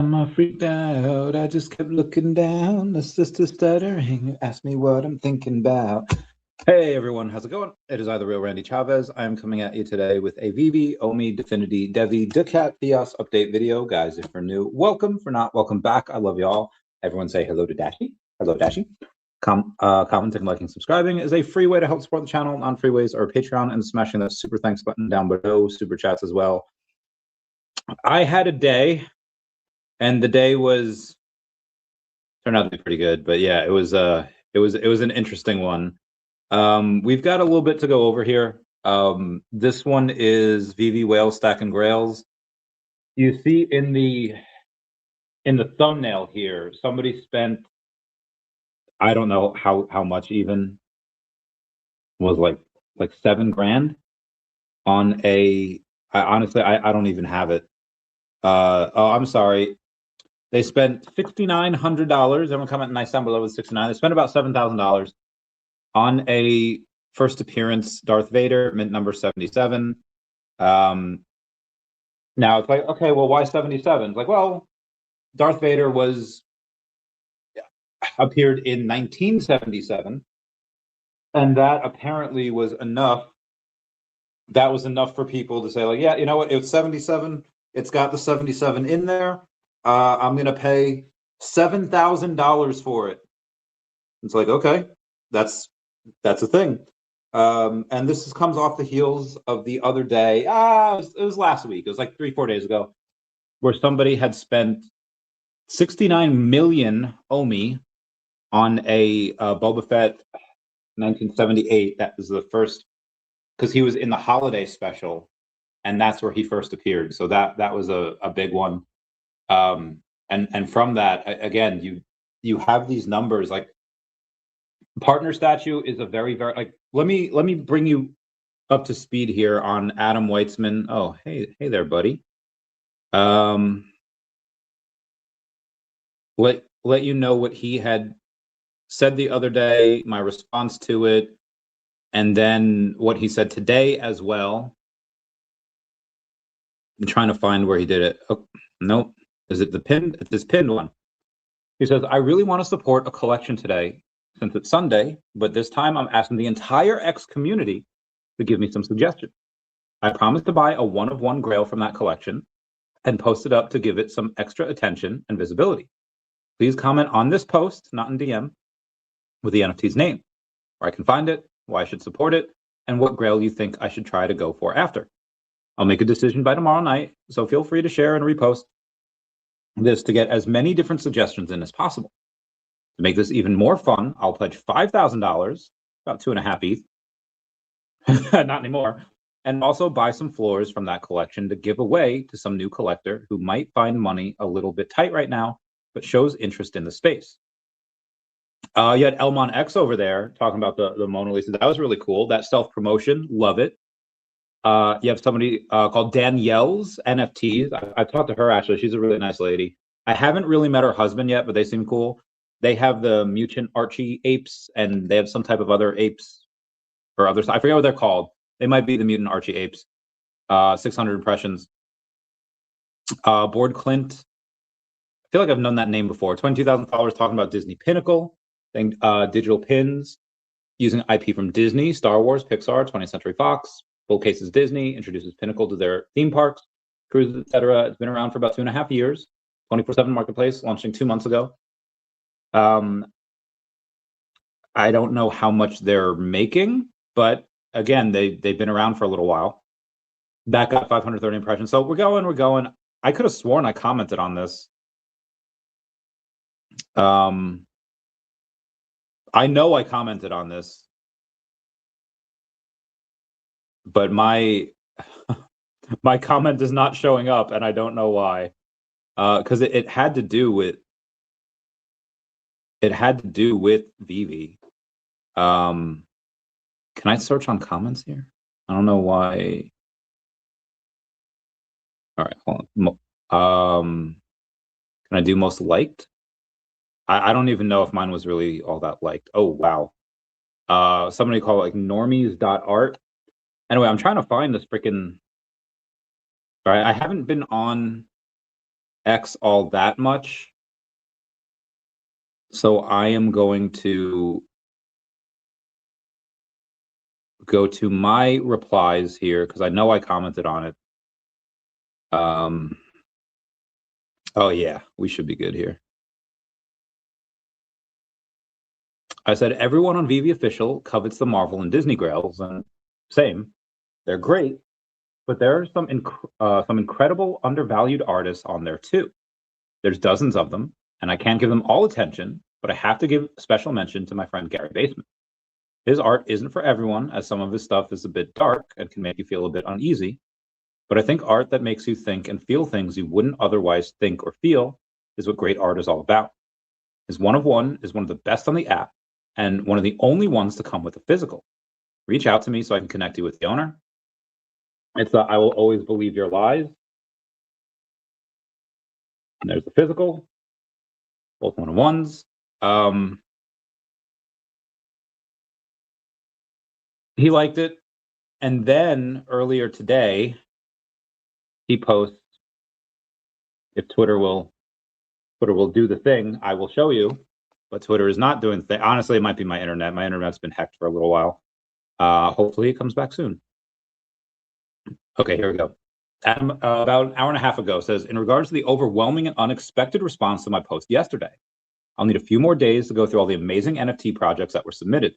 I'm freaked out. I just kept looking down. The sister stuttering asked me what I'm thinking about. Hey everyone, how's it going? It is I, the real Randy Chavez. I am coming at you today with a VeVe, OMI, DEFFINITY, DEVVE, daCat, FIAS update video. Guys, if you're new, welcome. For not, welcome back. I love y'all. Everyone say hello to Dashi. Hello, Dashi. Commenting, liking, subscribing is a free way to help support the channel. Non-free ways are Patreon and smashing that super thanks button down below. Super chats as well. I had a day. And the day turned out to be pretty good, but yeah, it was an interesting one. We've got a little bit to go over here. This one is VeVe Whale Stack and Grails. You see in the thumbnail here, somebody spent, I don't know how much, even was like $7 grand on a. Honestly, I don't even have it. Oh, I'm sorry. They spent $6,900. Everyone comment nice down below with 69. They spent about $7,000 on a first appearance Darth Vader, mint number 77. Now it's like, okay, well, why 77? It's like, well, Darth Vader appeared in 1977, and that apparently was enough. That was enough for people to say, like, yeah, you know what? It's 77. It's got the 77 in there. I'm gonna pay $7,000 for it. It's like, okay, that's a thing. And this comes off the heels of the other day. It was last week. It was like 3-4 days ago, where somebody had spent 69 million OMI on a Boba Fett 1978. That was the first, because he was in the holiday special, and that's where he first appeared. So that was a big one. And from that, again, you have these numbers. Like, partner statue is a very like, let me bring you up to speed here on Adam Weitzman. Oh, hey there, buddy. Let you know what he had said the other day, my response to it, and then what he said today as well. I'm trying to find where he did it. Oh, nope. Is it the pinned? It's this pinned one. He says, I really want to support a collection today since it's Sunday, but this time I'm asking the entire X community to give me some suggestions. I promise to buy a one-of-one grail from that collection and post it up to give it some extra attention and visibility. Please comment on this post, not in DM, with the NFT's name, where I can find it, why I should support it, and what grail you think I should try to go for after. I'll make a decision by tomorrow night, so feel free to share and repost this to get as many different suggestions in as possible. To make this even more fun, I'll pledge $5,000, about 2.5 ETH, not anymore, and also buy some floors from that collection to give away to some new collector who might find money a little bit tight right now, but shows interest in the space. You had Elmon X over there talking about the Mona Lisa. That was really cool. That self-promotion, love it. You have somebody called Danielle's NFTs. I've talked to her, actually. She's a really nice lady. I haven't really met her husband yet, but they seem cool. They have the mutant Archie apes, and they have some type of other apes or others. I forget what they're called. They might be the mutant Archie apes. 600 impressions. Board Clint. I feel like I've known that name before. 22,000 followers talking about Disney Pinnacle. Then digital pins using IP from Disney, Star Wars, Pixar, 20th Century Fox. Full Cases Disney introduces Pinnacle to their theme parks, cruises, etc. It's been around for about 2.5 years. 24/7 marketplace, launching 2 months ago. I don't know how much they're making, but again, they've been around for a little while. That got 530 impressions. So we're going. I could have sworn I commented on this. I know I commented on this, but my comment is not showing up, and I don't know why. Because it had to do with VeVe. Can I search on comments here? I don't know why. All right, hold on. Can I do most liked? I don't even know if mine was really all that liked. Oh wow. Somebody called it like normies.art. Anyway, I'm trying to find this freaking. All right, I haven't been on. I haven't been on X all that much. So I am going to go to my replies here because I know I commented on it. Oh yeah, we should be good here. I said everyone on VeVe Official covets the Marvel and Disney grails, and same, they're great, but there are some incredible undervalued artists on there too. There's dozens of them, and I can't give them all attention, but I have to give special mention to my friend Gary Basement. His art isn't for everyone, as some of his stuff is a bit dark and can make you feel a bit uneasy, but I think art that makes you think and feel things you wouldn't otherwise think or feel is what great art is all about. His One of One is one of the best on the app, and one of the only ones to come with a physical. Reach out to me so I can connect you with the owner. It's I will always believe your lies. And there's the physical, both One of Ones. He liked it. And then earlier today, he posts, if Twitter will do the thing, I will show you. But Twitter is not doing the thing. Honestly, it might be my internet. My internet's been hacked for a little while. Hopefully it comes back soon. Okay, here we go. Adam, about an hour and a half ago, says, in regards to the overwhelming and unexpected response to my post yesterday, I'll need a few more days to go through all the amazing NFT projects that were submitted.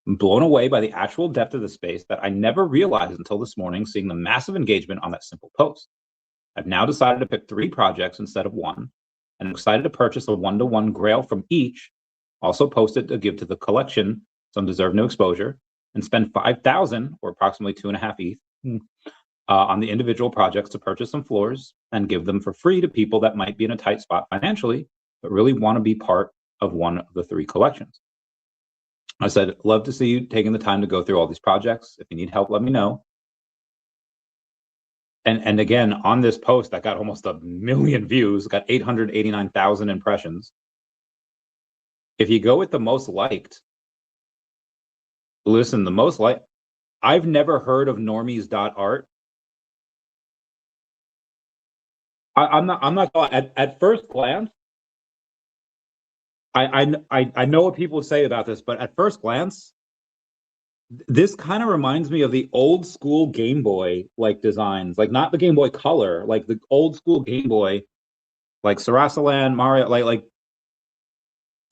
I'm blown away by the actual depth of the space that I never realized until this morning, seeing the massive engagement on that simple post. I've now decided to pick 3 projects instead of 1, and I'm excited to purchase a 1-to-1 grail from each, also post it to give to the collection some deserve no exposure, and spend 5,000 or approximately 2.5 ETH on the individual projects to purchase some floors and give them for free to people that might be in a tight spot financially, but really want to be part of one of the 3 collections. I said, love to see you taking the time to go through all these projects. If you need help, let me know. And again, on this post that got almost 1 million views, got 889,000 impressions. If you go with the most liked, listen, the most liked, I've never heard of normies.art. I'm not at first glance, I know what people say about this, but at first glance, this kind of reminds me of the old school Game Boy like designs, like not the Game Boy Color, like the old school Game Boy, like Sarasaland, Mario, like.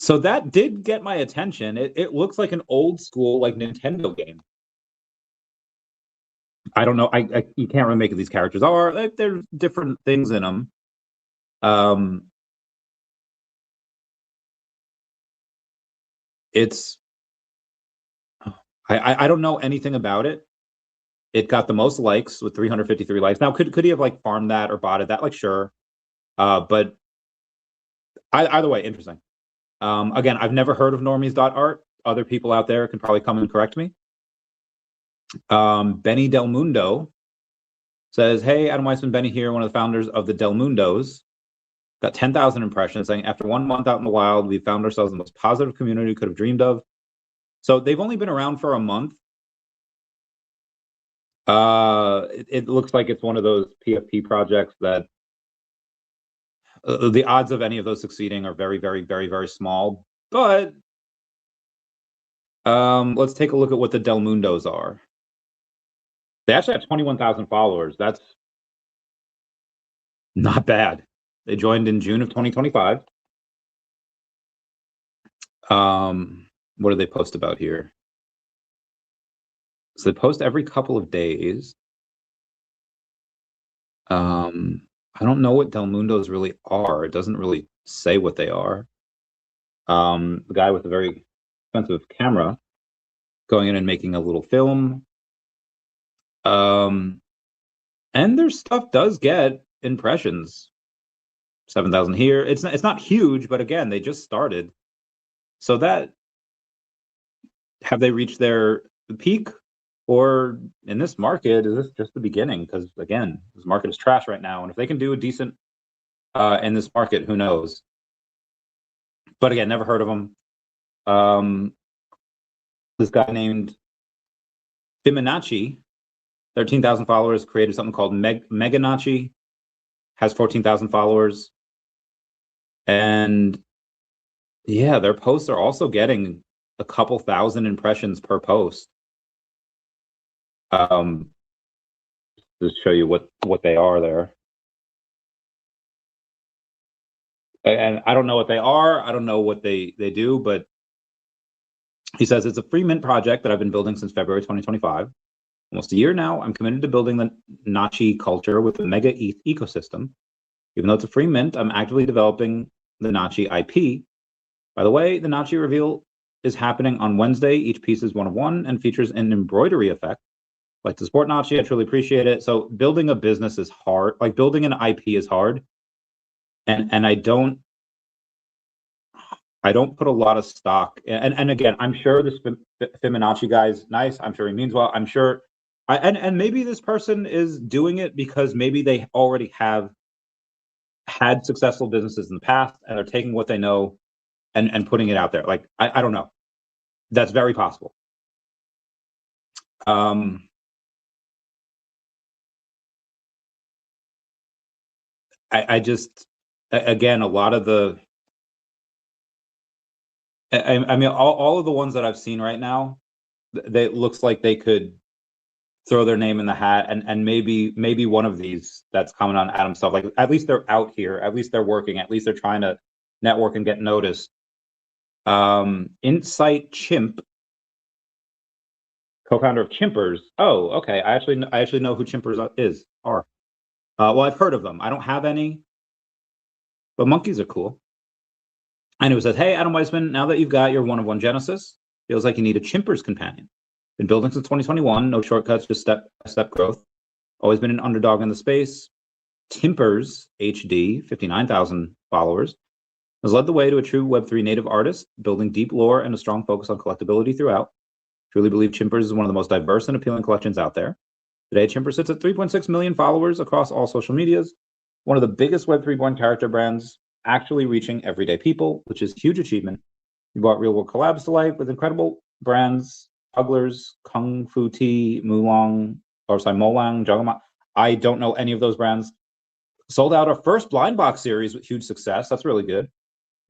So that did get my attention. It looks like an old school like Nintendo game. I don't know. You can't really make it. These characters are there's different things in them. It's I don't know anything about it. It got the most likes with 353 likes. Now, could he have like farmed that or botted that? Like, sure. But either way, interesting. Again, I've never heard of normies.art. Other people out there can probably come and correct me. Benny Del Mundo says, hey, Adam Weissman, Benny here, one of the founders of the Del Mundos. Got 10,000 impressions saying, after 1 month out in the wild, we found ourselves the most positive community we could have dreamed of. So they've only been around for a month. It looks like it's one of those PFP projects that the odds of any of those succeeding are very, very, very, very small. But let's take a look at what the Del Mundos are. They actually have 21,000 followers. That's not bad. They joined in June of 2025. What do they post about here? So they post every couple of days. I don't know what Del Mundos really are. It doesn't really say what they are. The guy with a very expensive camera going in and making a little film. And their stuff does get impressions. 7,000 here. It's not huge, but again, they just started. So that, have they reached their peak? Or in this market, is this just the beginning? Because again, this market is trash right now. And if they can do a decent in this market, who knows? But again, never heard of them. This guy named Fibonacci, 13,000 followers, created something called Meganachi. has 14,000 followers. And yeah, their posts are also getting a couple thousand impressions per post. Just show you what they are there. And I don't know what they are. I don't know what they do, but he says it's a free mint project that I've been building since February 2025. Almost a year now, I'm committed to building the Nachi culture with a mega ETH ecosystem. Even though it's a free mint, I'm actively developing the Nachi IP. By the way, the Nachi reveal is happening on Wednesday. Each piece is one of one and features an embroidery effect. I'd like to support Nachi, I truly appreciate it. So building a business is hard. Like building an IP is hard. And I don't put a lot of stock. And again, I'm sure this Fibonacci guy is nice. I'm sure he means well. I'm sure, and maybe this person is doing it because maybe they already have had successful businesses in the past and are taking what they know and putting it out there. Like, I don't know. That's very possible. I just, again, a lot of the, I mean, all of the ones that I've seen right now, they looks like they could throw their name in the hat, and maybe one of these that's coming on Adam stuff. Like at least they're out here, at least they're working, at least they're trying to network and get noticed. Insight Chimp, co-founder of Chimpers. Oh, okay. I actually know who Chimpers are. Well, I've heard of them. I don't have any, but monkeys are cool. And it says, hey, Adam Weissman, now that you've got your one-of-one Genesis, feels like you need a Chimpers companion. Been building since 2021, no shortcuts, just step growth. Always been an underdog in the space. Timpers HD, 59,000 followers, has led the way to a true Web3 native artist, building deep lore and a strong focus on collectability throughout. Truly believe Chimpers is one of the most diverse and appealing collections out there. Today, Chimpers sits at 3.6 million followers across all social medias, one of the biggest Web3 born character brands, actually reaching everyday people, which is a huge achievement. We brought real-world collabs to life with incredible brands, Hugglers, Kung Fu Tea, Molang, Juggernaut. I don't know any of those brands. Sold out our first blind box series with huge success. That's really good.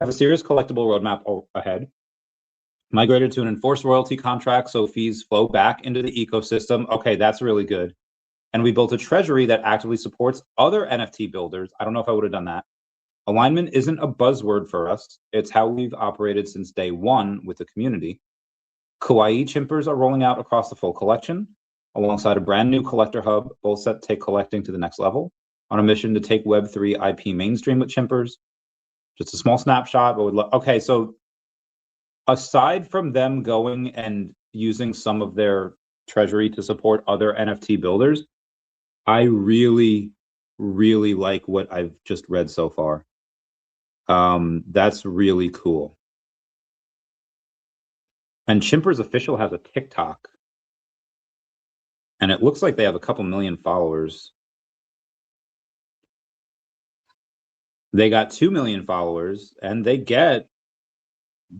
Have a serious collectible roadmap ahead. Migrated to an enforced royalty contract, so fees flow back into the ecosystem. Okay, that's really good. And we built a treasury that actively supports other NFT builders. I don't know if I would have done that. Alignment isn't a buzzword for us. It's how we've operated since day one with the community. Kawaii Chimpers are rolling out across the full collection, alongside a brand new collector hub, both set to take collecting to the next level, on a mission to take Web3 IP mainstream with Chimpers. Just a small snapshot, but okay, so aside from them going and using some of their treasury to support other NFT builders, I really, really like what I've just read so far. That's really cool. And Chimpers Official has a TikTok, and it looks like they have a couple million followers. They got 2 million followers, and they get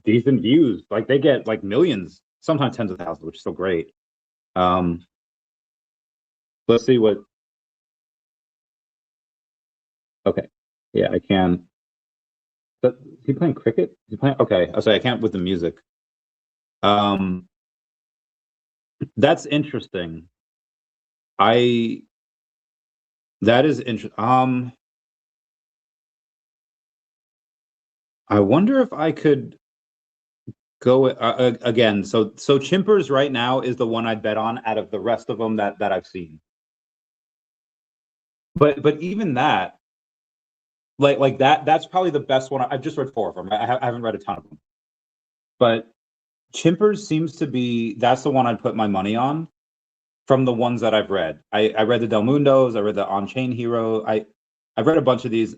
decent views. Like they get like millions, sometimes tens of thousands, which is so great. Let's see what. Okay, yeah, I can. But is he playing cricket? Is he playing? Okay, I'll say I can't with the music. That's interesting. That is interesting. I wonder if I could go again. So Chimpers right now is the one I'd bet on out of the rest of them that I've seen. But even that, like that's probably the best one. I've just read 4 of them. I haven't read a ton of them. But Chimpers seems to be, that's the one I'd put my money on from the ones that I've read. I read the Del Mundos, I read the On-Chain Hero. I've read a bunch of these.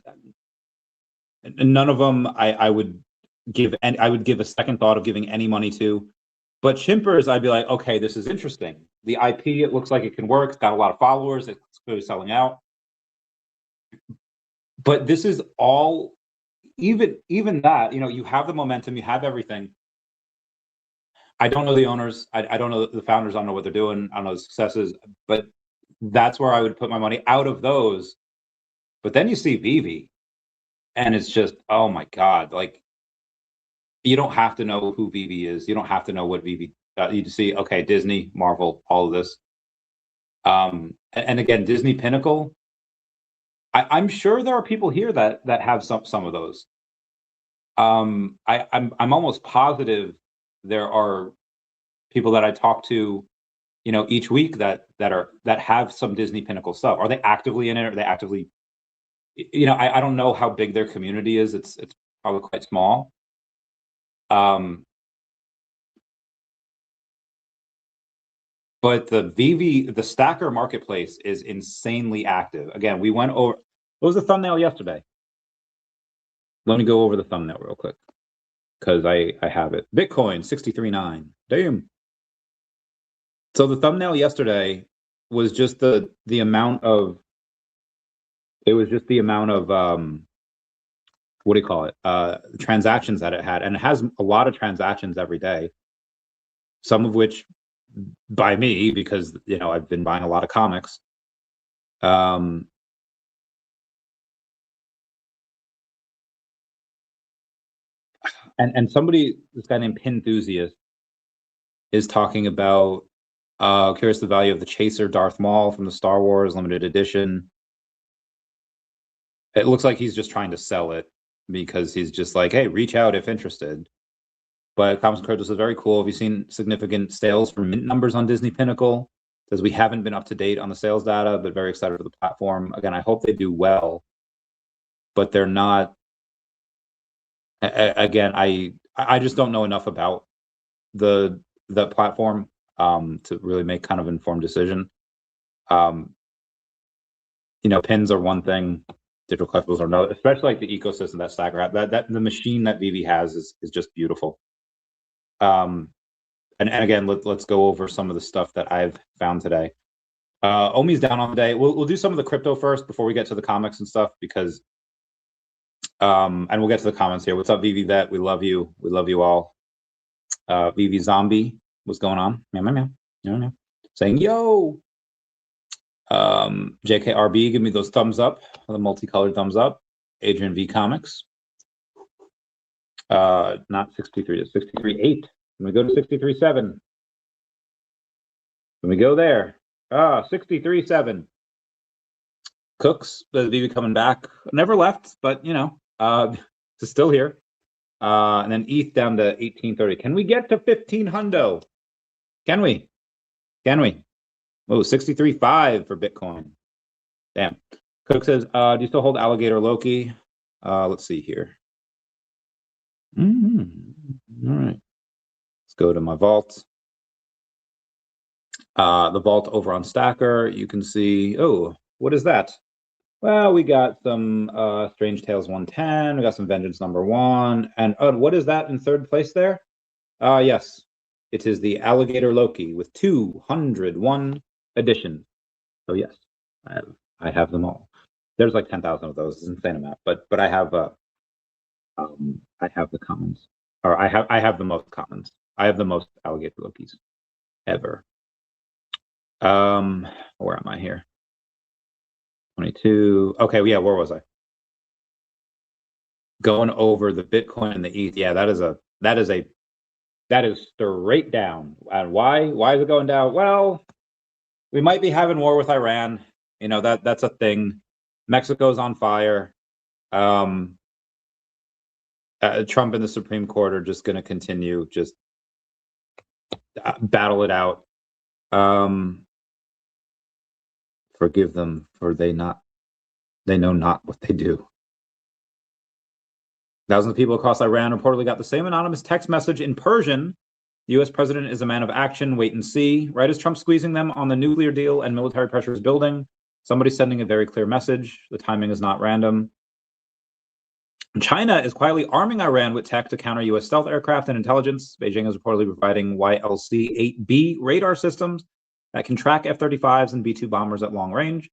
None of them I would give, and I would give a second thought of giving any money to. But Chimpers, I'd be like, okay, this is interesting. The IP, it looks like it can work. It's got a lot of followers. It's clearly selling out. But this is all, even that, you have the momentum, you have everything. I don't know the owners. I don't know the founders. I don't know what they're doing. I don't know the successes. But that's where I would put my money out of those. But then you see VeVe, and it's just, oh my God, like, you don't have to know who VeVe is. You don't have to know what VeVe, you just see, okay, Disney, Marvel, all of this. And again, Disney Pinnacle, I'm sure there are people here that have some of those. I'm almost positive there are people that I talk to, you know, each week that have some Disney Pinnacle stuff. Are they actively in it? Are they actively, you know, I don't know how big their community is. It's probably quite small. But the VeVe, the stacker marketplace is insanely active. Again, we went over, what was the thumbnail yesterday? Let me go over the thumbnail real quick, because I have it. Bitcoin 63.9. Damn. So the thumbnail yesterday was just the amount of, it was just the amount of what do you call it? Transactions that it had, and it has a lot of transactions every day. Some of which by me, because, you know, I've been buying a lot of comics. And somebody, this guy named Pinthusiast, is talking about curious the value of the Chaser Darth Maul from the Star Wars limited edition. It looks like he's just trying to sell it, because he's just like, hey, reach out if interested. But Comics and Cryptos is very cool. Have you seen significant sales for mint numbers on Disney Pinnacle? Says we haven't been up to date on the sales data, but very excited for the platform. Again, I hope they do well, but they're not. Again, I just don't know enough about the platform to really make kind of informed decision. You know, pins are one thing, digital collectibles are another. Especially like the ecosystem that Stacker, that the machine that VeVe has is just beautiful. And again, let's go over some of the stuff that I've found today. OMI's down on the day. We'll do some of the crypto first before we get to the comics and stuff, because and we'll get to the comments here. What's up, VeVe Vet? We love you. We love you all. VeVe Zombie, what's going on? Meow, meow, meow. Meow, meow. Saying yo. JKRB, give me those thumbs up, the multicolored thumbs up. Adrian V Comics. Not 63 to 63.8. When we go to 63.7. When we go there. 63.7. Cooks, the VeVe coming back. Never left, but you know, it's still here. And then ETH down to 1830. Can we get to 15 hundo? Can we? Can we? Oh, 63.5 for Bitcoin. Damn. Cook says, do you still hold Alligator Loki? Let's see here. All right. Let's go to my vault. The vault over on Stacker, you can see, oh, what is that? Well, we got some Strange Tales 110, we got some Vengeance #1, and what is that in third place there? Yes, it is the Alligator Loki with 201 editions. So yes, I have them all. There's like 10,000 of those. It's an insane amount, but I have the commons, or I have the most commons. I have the most Alligator Lokis ever. Where am I here? 22. Okay, yeah, where was I? Going over the Bitcoin and the ETH. Yeah, that is straight down. And why is it going down? Well, we might be having war with Iran. You know, that's a thing. Mexico's on fire. Trump and the Supreme Court are just going to continue just battle it out. Forgive them, for they know not what they do. Thousands of people across Iran reportedly got the same anonymous text message in Persian. The U.S. president is a man of action, wait and see. Right as Trump's squeezing them on the nuclear deal and military pressure is building, somebody's sending a very clear message. The timing is not random. China is quietly arming Iran with tech to counter U.S. stealth aircraft and intelligence. Beijing is reportedly providing YLC-8B radar systems that can track F-35s and B-2 bombers at long range.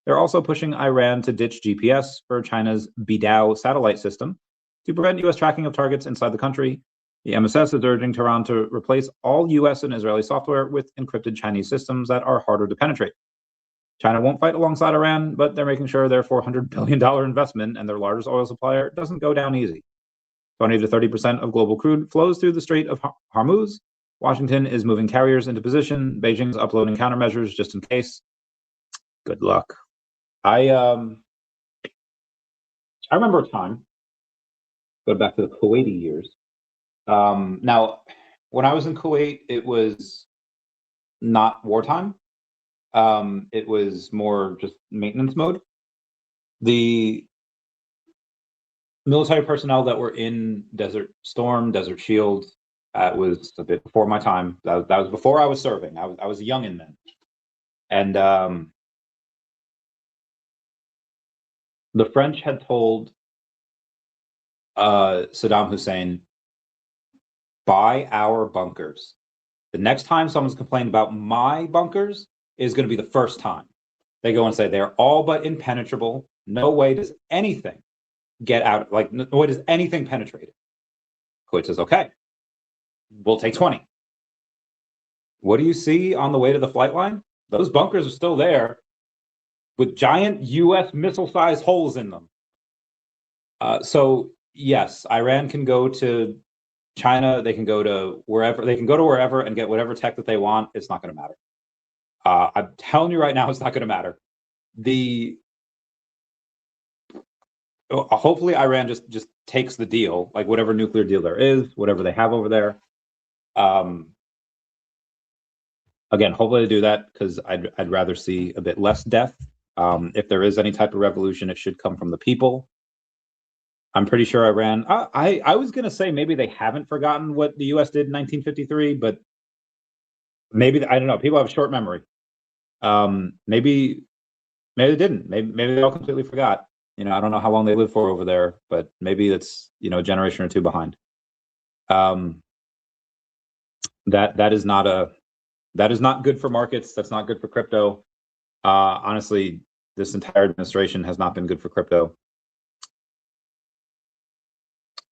They're also pushing Iran to ditch GPS for China's Bidao satellite system to prevent U.S. tracking of targets inside the country. The MSS is urging Tehran to replace all U.S. and Israeli software with encrypted Chinese systems that are harder to penetrate. China won't fight alongside Iran, but they're making sure their $400 billion investment and their largest oil supplier doesn't go down easy. 20 to 30% of global crude flows through the Strait of Hormuz. Washington is moving carriers into position. Beijing's uploading countermeasures just in case. Good luck. I remember a time, go back to the Kuwaiti years. Now, when I was in Kuwait, it was not wartime. It was more just maintenance mode. The military personnel that were in Desert Storm, Desert Shield, was a bit before my time. That was before I was serving. I was a youngin' then. And the French had told Saddam Hussein, buy our bunkers. The next time someone's complaining about my bunkers is going to be the first time. They go and say they're all but impenetrable. No way does anything get out. Like, no way does anything penetrate it. Kuwait says, okay, we'll take 20. What do you see on the way to the flight line? Those bunkers are still there with giant U.S. missile-sized holes in them. So yes, Iran can go to China. They can go to wherever. They can go to wherever and get whatever tech that they want. It's not going to matter. I'm telling you right now, it's not going to matter. Hopefully Iran just takes the deal, like whatever nuclear deal there is, whatever they have over there. Again, hopefully they do that, because I'd rather see a bit less death. If there is any type of revolution, it should come from the people. I'm pretty sure Iran. I was going to say maybe they haven't forgotten what the U.S. did in 1953, but maybe, I don't know. People have a short memory. Maybe they didn't. Maybe they all completely forgot. I don't know how long they live for over there, but maybe it's a generation or two behind. That is not good for markets. That's not good for crypto. Honestly, this entire administration has not been good for crypto.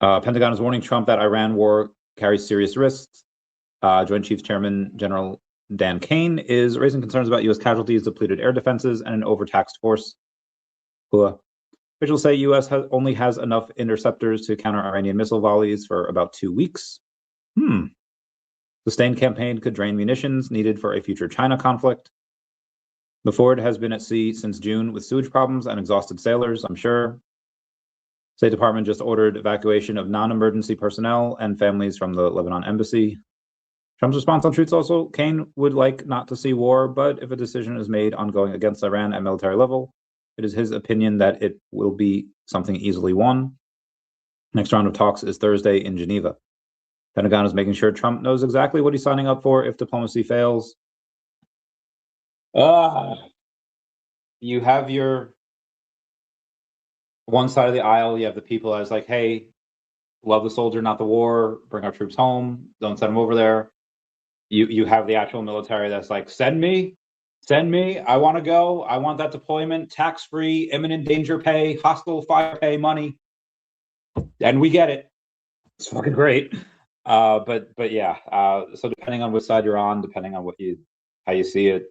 Pentagon is warning Trump that Iran war carries serious risks. Joint Chiefs Chairman General Dan Kane is raising concerns about U.S. casualties, depleted air defenses, and an overtaxed force. Officials say U.S. only has enough interceptors to counter Iranian missile volleys for about 2 weeks. Sustained campaign could drain munitions needed for a future China conflict. The Ford has been at sea since June with sewage problems and exhausted sailors, I'm sure. State Department just ordered evacuation of non-emergency personnel and families from the Lebanon embassy. Trump's response on Truth Social: Kane would like not to see war, but if a decision is made on going against Iran at military level, it is his opinion that it will be something easily won. Next round of talks is Thursday in Geneva. Pentagon is making sure Trump knows exactly what he's signing up for if diplomacy fails. You have your one side of the aisle, you have the people that's like, hey, love the soldier, not the war, bring our troops home, don't send them over there. You have the actual military that's like, send me, I want to go, I want that deployment, tax-free, imminent danger pay, hostile fire pay money, and we get it. It's fucking great. But yeah, so depending on which side you're on, depending on how you see it,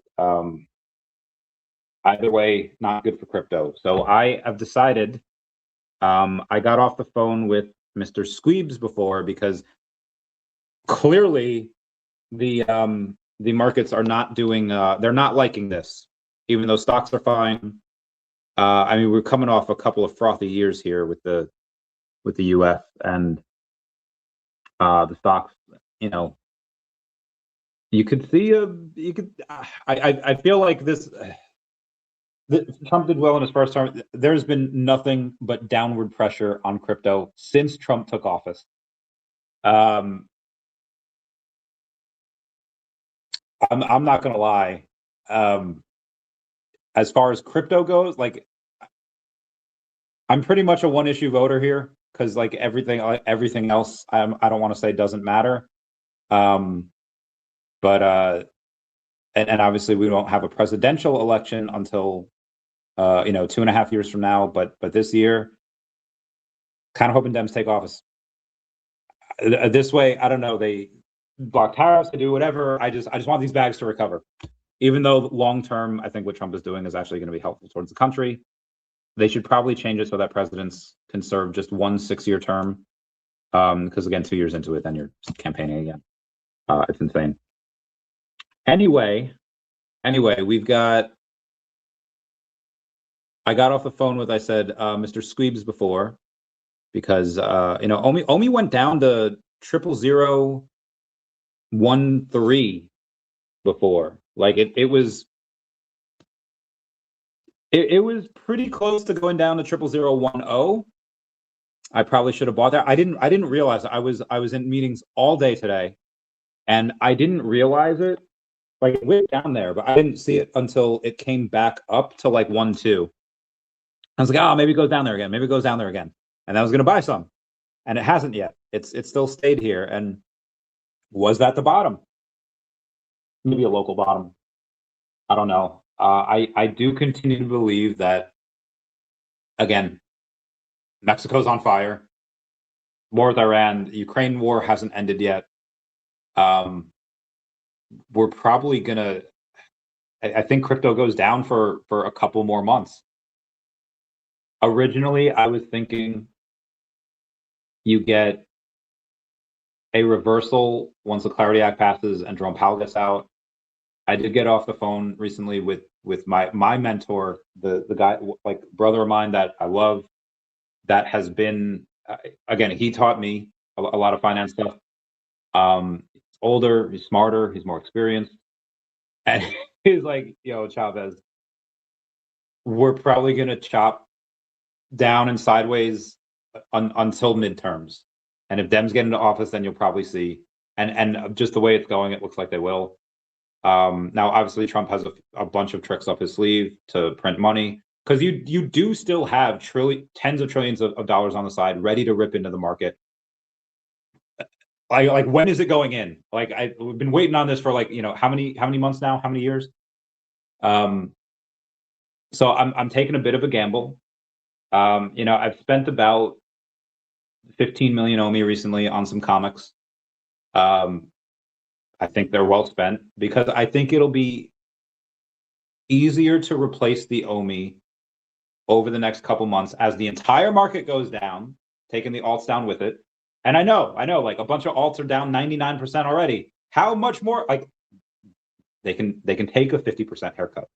either way, not good for crypto. So I have decided, I got off the phone with Mr. Squeebs before, because clearly the markets are not doing, they're not liking this, even though stocks are fine. I mean, we're coming off a couple of frothy years here with the US, and the stocks, you could see I feel like this. Trump did well in his first term. There's been nothing but downward pressure on crypto since Trump took office. I'm not gonna lie. As far as crypto goes, like, I'm pretty much a one-issue voter here, because like everything else, I don't want to say doesn't matter. But and obviously we won't have a presidential election until 2.5 years from now, but this year, kind of hoping Dems take office. This way, I don't know, they block tariffs, they do whatever. I just want these bags to recover. even though long-term, I think what Trump is doing is actually going to be helpful towards the country. They should probably change it so that presidents can serve just 1 6-year term. Because again, 2 years into it, then you're campaigning again. It's insane. Anyway, we've got. I got off the phone with, I said, Mr. Squeebs before, because OMI went down to 00013 before. Like it was pretty close to going down to 00010. I probably should have bought that. I didn't realize I was in meetings all day today, and I didn't realize it. Like it went down there, but I didn't see it until it came back up to like 1.2. I was like, oh, maybe it goes down there again. Maybe it goes down there again. And I was going to buy some, and it hasn't yet. It's still stayed here. And was that the bottom? Maybe a local bottom. I don't know. I do continue to believe that, again, Mexico's on fire. War with Iran, the Ukraine war hasn't ended yet. We're probably gonna. I think crypto goes down for a couple more months. Originally, I was thinking you get a reversal once the Clarity Act passes and Jerome Powell gets out. I did get off the phone recently with my mentor, the guy, like brother of mine that I love, that has been, again, he taught me a lot of finance stuff. He's older, he's smarter, he's more experienced. And he's like, yo, Chavez, we're probably going to chop down and sideways until midterms. And if Dems get into office, then you'll probably see. And just the way it's going, it looks like they will. Now, obviously, Trump has a bunch of tricks up his sleeve to print money, because you do still have tens of trillions of dollars on the side ready to rip into the market. Like when is it going in? Like we've been waiting on this for like, how many months now? How many years? So I'm taking a bit of a gamble. I've spent about 15 million OMI recently on some comics. I think they're well spent, because I think it'll be easier to replace the OMI over the next couple months as the entire market goes down, taking the alts down with it. And I know, like a bunch of alts are down 99% already. How much more? Like they can take a 50% haircut.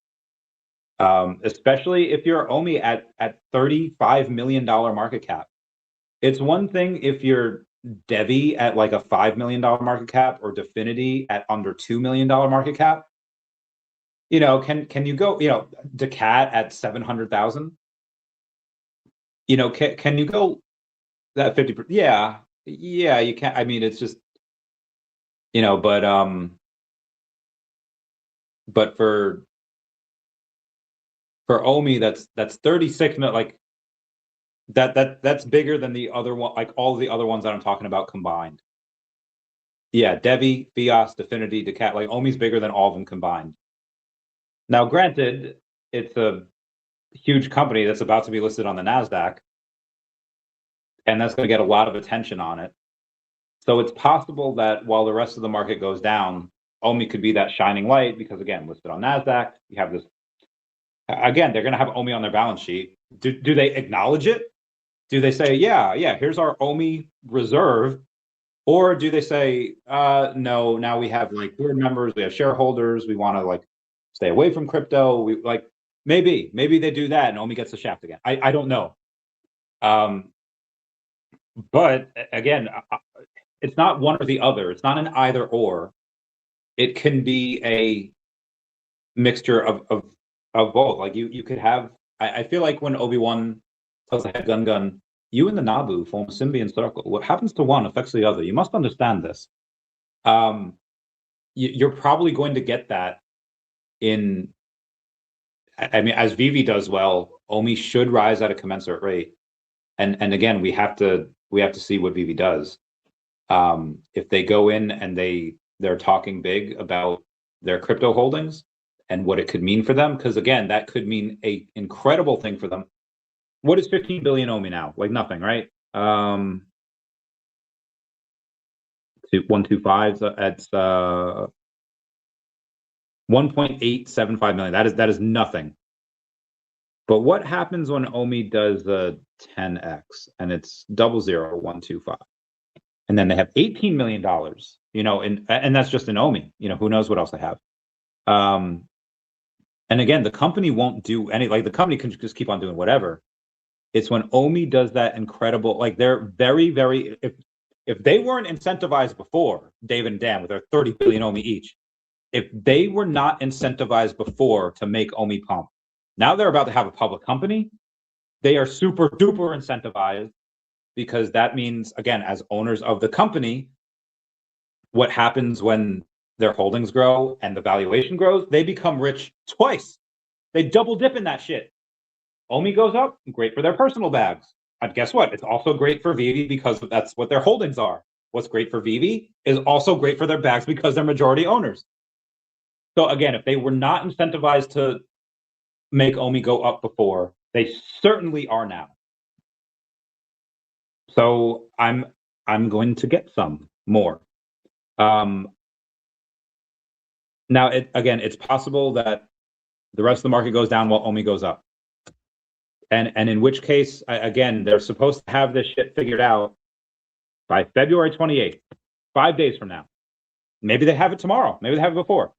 Especially if you're OMI at $35 million market cap. It's one thing if you're DEVVE at like a $5 million market cap, or DEFINITY at under $2 million market cap. Can you go, daCat at 700,000? Can you go that 50%? Yeah, you can. I mean, it's just, but for OMI, that's 36 million, like that's bigger than the other one, like all the other ones that I'm talking about combined. Yeah, DEVVE, FIAS, DEFINITY, daCat, like OMI's bigger than all of them combined. Now, granted, it's a huge company that's about to be listed on the NASDAQ, and that's going to get a lot of attention on it. So it's possible that while the rest of the market goes down, OMI could be that shining light, because again, listed on NASDAQ, you have this. Again, they're going to have OMI on their balance sheet. Do they acknowledge it? Do they say, yeah, here's our OMI reserve? Or do they say, no, now we have like board members, we have shareholders, we want to like stay away from crypto. We like maybe they do that and OMI gets the shaft again. I don't know. But again, it's not one or the other. It's not an either or. It can be a mixture of both. Like you could have. I feel like when Obi-Wan tells the head gun, you and the Naboo form a symbiont circle. What happens to one affects the other. You must understand this. You're probably going to get that in. I mean, as VeVe does well, OMI should rise at a commensurate rate. And again, we have to see what VeVe does. If they go in and they're talking big about their crypto holdings and what it could mean for them, because again, that could mean a incredible thing for them. What is 15 billion OMI now? Like nothing, right? 125. It's 1.875 million. That is nothing. But what happens when OMI does a 10x and it's 00125? And then they have $18 million, you know, and that's just in OMI. You know, who knows what else they have. And again, the company won't do any, like the company can just keep on doing whatever. It's when OMI does that incredible, like they're very, very, if they weren't incentivized before, David and Dan with their 30 billion OMI each, if they were not incentivized before to make OMI pump, now they're about to have a public company, they are super duper incentivized, because that means, again, as owners of the company, what happens when their holdings grow and the valuation grows? They become rich twice. They double dip in that shit. OMI goes up, great for their personal bags. And guess what? It's also great for VeVe because that's what their holdings are. What's great for VeVe is also great for their bags because they're majority owners. So again, if they were not incentivized to make OMI go up before, they certainly are now. So I'm going to get some more. Now, again, it's possible that the rest of the market goes down while OMI goes up. And in which case, again, they're supposed to have this shit figured out by February 28th, 5 days from now. Maybe they have it tomorrow. Maybe they have it before.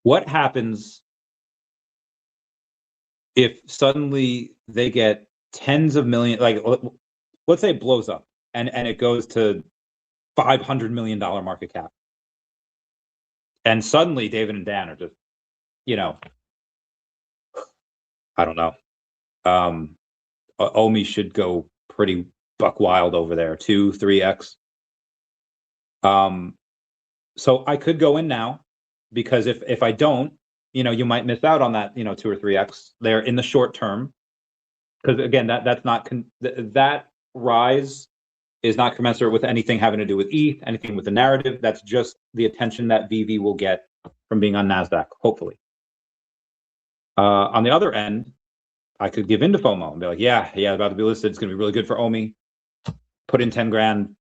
What happens if suddenly they get tens of millions, like let's say it blows up and it goes to $500 million market cap. And suddenly David and Dan are just, you know, I don't know. OMI should go pretty buck wild over there, 2, 3x. So I could go in now, because if I don't, you know, you might miss out on that, you know, 2 or 3x there in the short term. Because again, that's not that rise is not commensurate with anything having to do with ETH, anything with the narrative. That's just the attention that VeVe will get from being on NASDAQ, hopefully. On the other end, I could give into FOMO and be like, yeah, about to be listed. It's going to be really good for OMI. Put in 10 grand.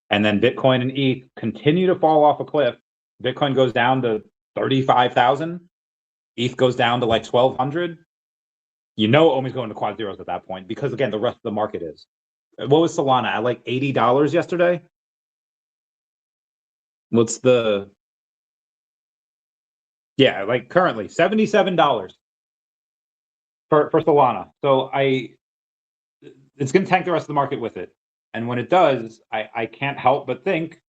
And then Bitcoin and ETH continue to fall off a cliff. Bitcoin goes down to 35,000. ETH goes down to like 1,200. You know OMI's going to quad zeros at that point, because, again, the rest of the market is. What was Solana at, like $80 yesterday? What's the... Yeah, like currently $77 for Solana. So it's going to tank the rest of the market with it. And when it does, I can't help but think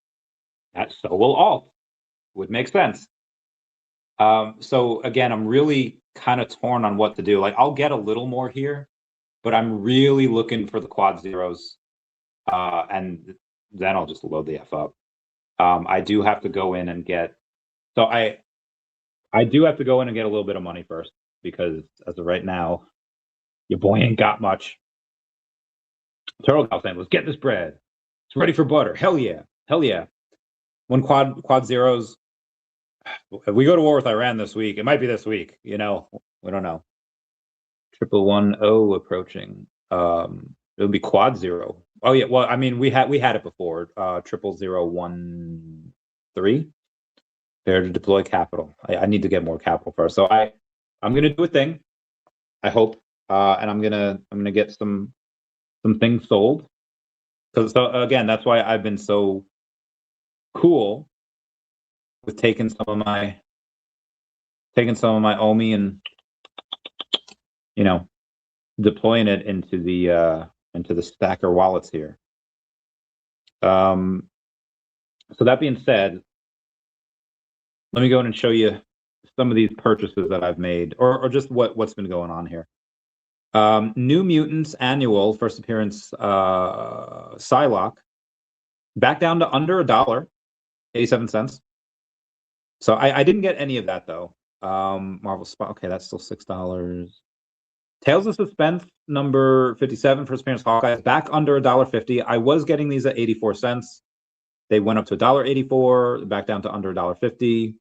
that so will alt. Would make sense. So again, I'm really kind of torn on what to do. Like, I'll get a little more here, but I'm really looking for the quad zeros. And then I'll just load the F up. I do have to go in and get... So I do have to go in and get a little bit of money first, because as of right now, your boy ain't got much. Turtle Gal saying, let's get this bread. It's ready for butter. Hell yeah. Hell yeah. When quad zeros, if we go to war with Iran this week, it might be this week, you know, we don't know. 1110 approaching. It would be quad zero. Oh yeah, well, I mean, we had it before. 00013. There to deploy capital. I need to get more capital first. So I'm gonna do a thing, I hope, and I'm gonna get some things sold. So again, that's why I've been so cool with taking some of my OMI and, you know, deploying it into the stacker wallets here. So that being said, let me go in and show you some of these purchases that I've made, or just what's been going on here. New Mutants annual first appearance, Psylocke, back down to under $1, 87 cents. So I didn't get any of that though. Marvel Spot, okay, that's still $6. Tales of Suspense number 57 first appearance Hawkeye is back under $1.50. I was getting these at 84 cents. They went up to $1.84, back down to under $1.50.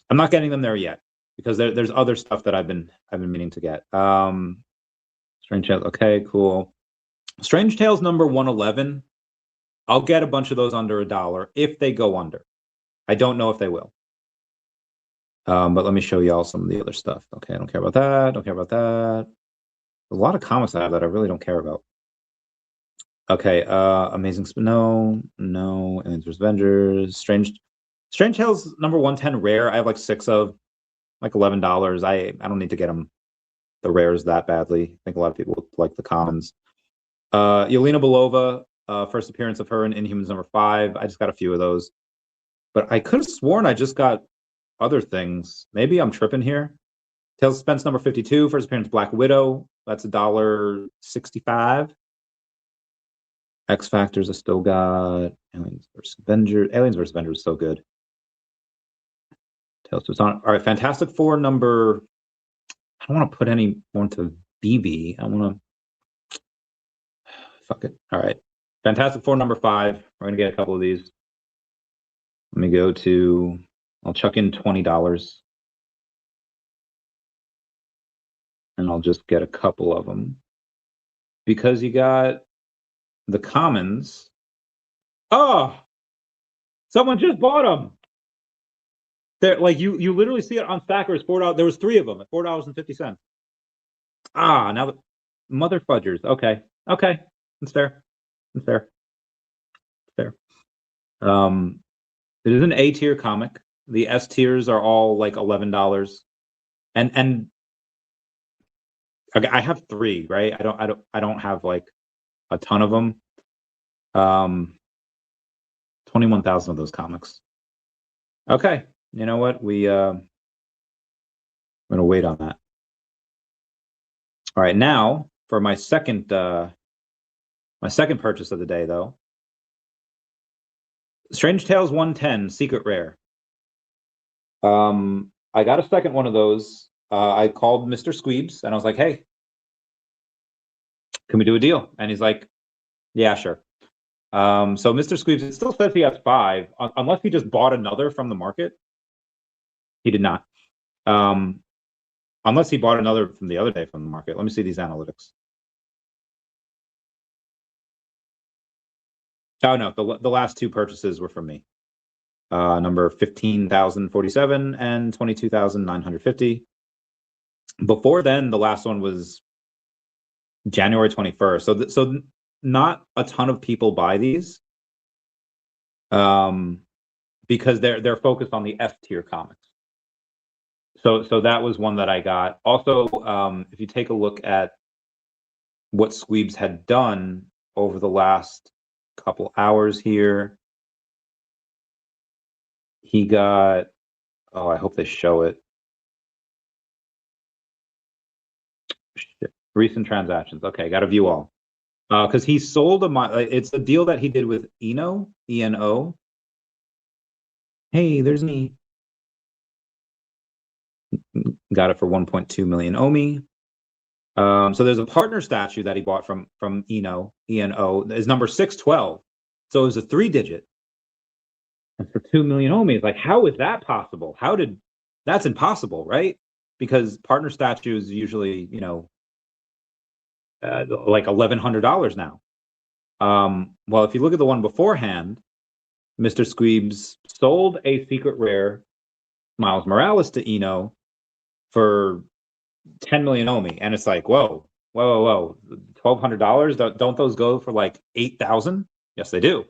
I'm not getting them there yet, because there's other stuff that I've been meaning to get. Strange Tales, okay, cool. Strange Tales number 111. I'll get a bunch of those under $1 if they go under. I don't know if they will. But let me show y'all some of the other stuff. Okay, I don't care about that. Don't care about that. A lot of comics I have that I really don't care about. Okay, Amazing no, Aliens vs. Avengers, Strange Tales number 110 rare. I have like 6 of, like $11. I don't need to get them the rares that badly. I think a lot of people like the commons. Yelena Belova, first appearance of her in Inhumans number 5. I just got a few of those. But I could have sworn I just got other things. Maybe I'm tripping here. Tales of Suspense number 52, first appearance Black Widow. That's $1.65. X Factors I still got. Aliens vs. Avengers. Aliens vs. Avengers is so good. Tales to All right, Fantastic Four number. I don't want to put any more into VeVe. I want to. Fuck it. All right. Fantastic Four number 5. We're gonna get a couple of these. Let me go to. I'll chuck in $20. And I'll just get a couple of them. Because you got the commons. Oh, someone just bought them. They're like you literally see it on Stackers. $4. There was 3 of them at $4.50. Ah, now the mother fudgers. Okay, that's fair. That's fair. Fair. It is an A tier comic. The S tiers are all like $11. And okay, I have 3, right? I don't have like a ton of them. 21,000 of those comics. Okay, you know what? I'm gonna wait on that. All right, now for my second purchase of the day, though. Strange Tales 110 Secret Rare. I got a second one of those. I called Mr. Squeebs and I was like, hey, can we do a deal? And he's like, yeah, sure. So Mr. Squeebs, it still says he has 5, unless he just bought another from the market. He did not. Unless he bought another from the other day from the market. Let me see these analytics. Oh, no, the last 2 purchases were from me. Number 15,047 and 22,950. Before then, the last one was January 21st. So not a ton of people buy these, because they're focused on the F tier comics. So that was one that I got. Also, if you take a look at what Squeebs had done over the last couple hours here, he got. Oh, I hope they show it. Shit. Recent transactions. Okay, got to view all. Because he sold it's a deal that he did with Eno, E-N-O. Hey, there's me. Got it for 1.2 million OMI. So there's a partner statue that he bought from Eno, E-N-O. Is number 612. So it was a 3-digit. And for 2 million OMI, it's like, how is that possible? That's impossible, right? Because partner statues usually, like $1,100 now. Well, if you look at the one beforehand, Mr. Squeebs sold a secret rare Miles Morales to Eno for 10 million OMI, and it's like, whoa, $1,200. Don't those go for like 8,000? Yes, they do.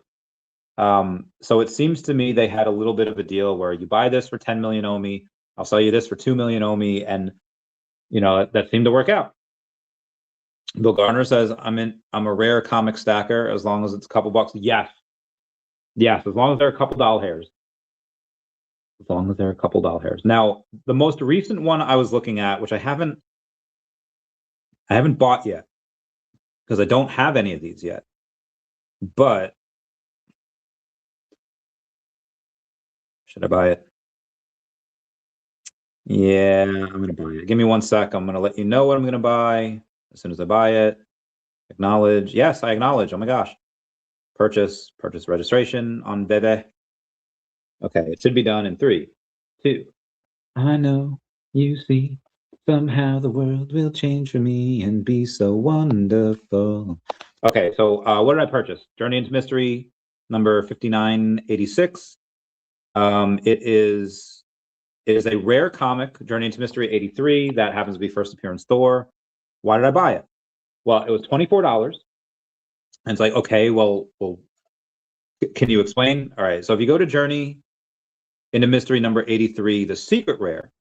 So it seems to me they had a little bit of a deal where you buy this for 10 million OMI, I'll sell you this for 2 million OMI, and that seemed to work out. Bill Garner says, I'm a rare comic stacker as long as it's a couple bucks. Yes, as long as they're a couple doll hairs. As long as they're a couple doll hairs. Now, the most recent one I was looking at, which I haven't bought yet, because I don't have any of these yet. But should I buy it? Yeah, I'm gonna buy it. Give me 1 sec. I'm gonna let you know what I'm gonna buy as soon as I buy it. Acknowledge. Yes, I acknowledge. Oh my gosh. Purchase registration on VeVe. Okay, it should be done in 3, 2. I know, you see, somehow the world will change for me and be so wonderful. Okay, so what did I purchase? Journey into Mystery, number 5986. It is a rare comic, Journey into Mystery 83, that happens to be first appearance Thor. Why did I buy it? Well, it was $24. And it's like, okay, well, can you explain? All right, so if you go to Journey into Mystery number 83, the secret rare,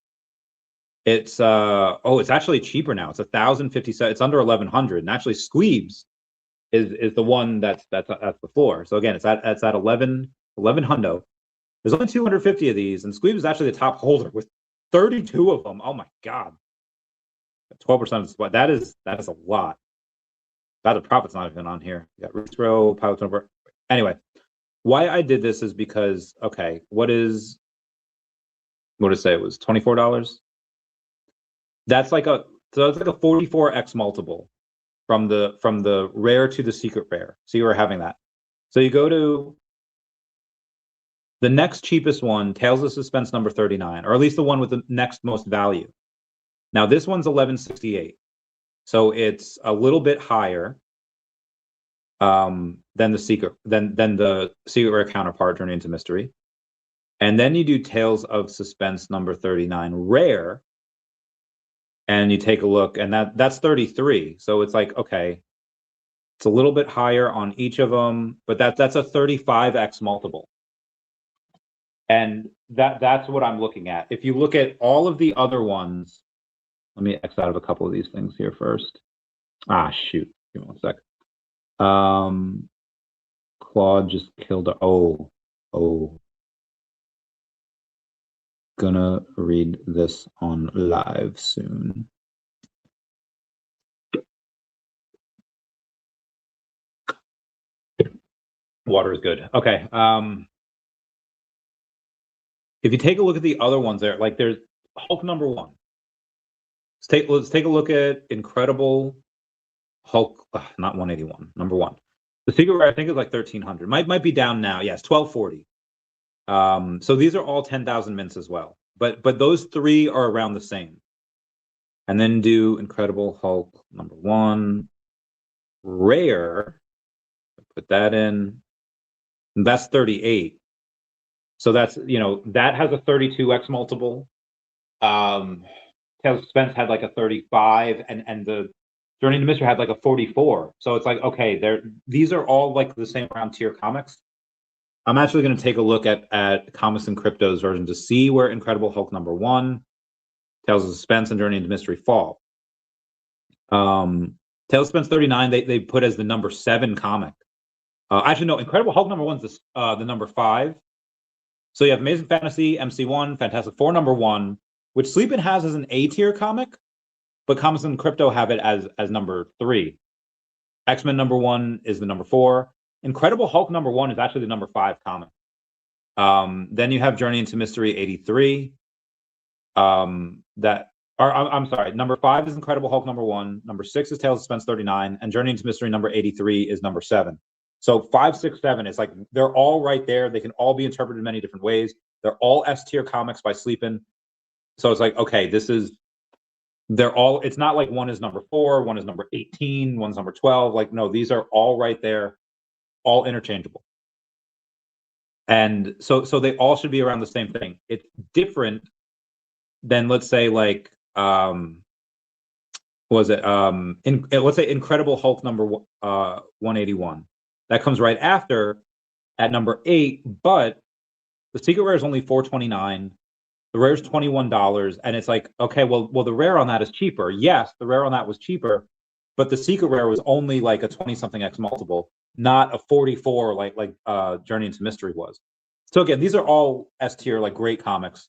it's it's actually cheaper now. It's 1,057. It's under 1,100. And actually, Squeebs is the one that's the floor. So again, it's at 11 hundo. There's only 250 of these, and Squeebs is actually the top holder with 32 of them. Oh my god, 12% of the spot. That is a lot. That the profit's not even on here. You got Retro, Pilot Number. Anyway, why I did this is because, okay, what did it say? It was $24. That's like a 44x multiple from the rare to the secret rare. So you are having that. So you go to the next cheapest one, Tales of Suspense number 39, or at least the one with the next most value. Now this one's 1168. So it's a little bit higher than the secret rare counterpart, Journey into Mystery. And then you do Tales of Suspense number 39 rare, and you take a look, and that's 33. So it's like, okay, it's a little bit higher on each of them, but that's a 35x multiple. And that's what I'm looking at. If you look at all of the other ones, let me X out of a couple of these things here first. Ah, shoot. Give me one sec. Claude just killed a, oh. Gonna read this on live soon. Water is good. Okay. If you take a look at the other ones there, like there's Hulk number 1. Let's take a look at Incredible Hulk, not 181, number 1. The secret rare, I think, is like 1,300. Might be down now. Yes, 1,240. So these are all 10,000 mints as well. But those three are around the same. And then do Incredible Hulk number 1. Rare. Put that in. And that's 38. So that's, that has a 32x multiple. Tales of Suspense had like a 35, and the Journey into Mystery had like a 44. So it's like, okay, these are all like the same round tier comics. I'm actually going to take a look at Comics and Crypto's version to see where Incredible Hulk number 1, Tales of Suspense, and Journey into Mystery fall. Tales of Suspense 39 they put as the number 7 comic. Actually, no, Incredible Hulk number 1's the number 5. So you have Amazing Fantasy, MC1, Fantastic Four number 1, which Sleepin has as an A tier comic, but Comics and Crypto have it as number 3. X-Men number 1 is the number 4. Incredible Hulk number 1 is actually the number 5 comic. Then you have Journey into Mystery 83. I'm sorry, number 5 is Incredible Hulk number 1. Number 6 is Tales of Suspense 39, and Journey into Mystery number 83 is number 7. So 5, 6, 7, it's like they're all right there. They can all be interpreted in many different ways. They're all S tier comics by Sleepin. So it's like, okay, they're all, it's not like one is number 4, one is number 18, one's number 12. Like, no, these are all right there, all interchangeable. And so they all should be around the same thing. It's different than, let's say, like, let's say Incredible Hulk number 181. That comes right after at number 8, but the secret rare is only $4.29. The rare is $21, and it's like, okay, well, the rare on that is cheaper. Yes, the rare on that was cheaper, but the secret rare was only like a 20-something x multiple, not a 44 like Journey into Mystery was. So again, these are all S tier, like great comics.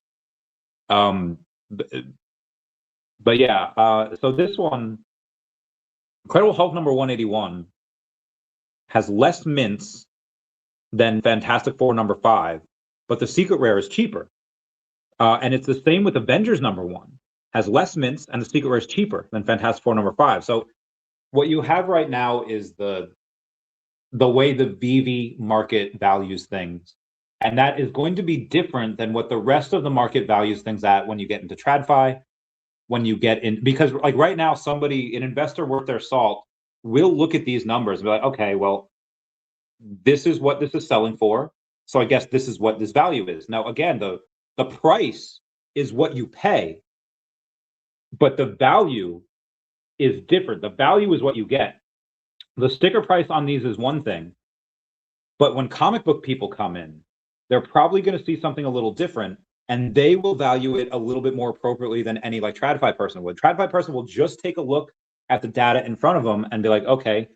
But yeah, so this one, Incredible Hulk number 181, has less mints than Fantastic Four number 5, but the secret rare is cheaper. And it's the same with Avengers number 1, has less mints, and the secret rare is cheaper than Fantastic Four number 5. So what you have right now is the way the VeVe market values things. And that is going to be different than what the rest of the market values things at when you get into TradFi, when you get in, because like right now, an investor worth their salt, will look at these numbers and be like, okay, well, this is what this is selling for. So I guess this is what this value is. Now, again, the price is what you pay, but the value is different. The value is what you get. The sticker price on these is one thing, but when comic book people come in, they're probably going to see something a little different, and they will value it a little bit more appropriately than any like TradFi person would. TradFi person will just take a look at the data in front of them and be like, okay,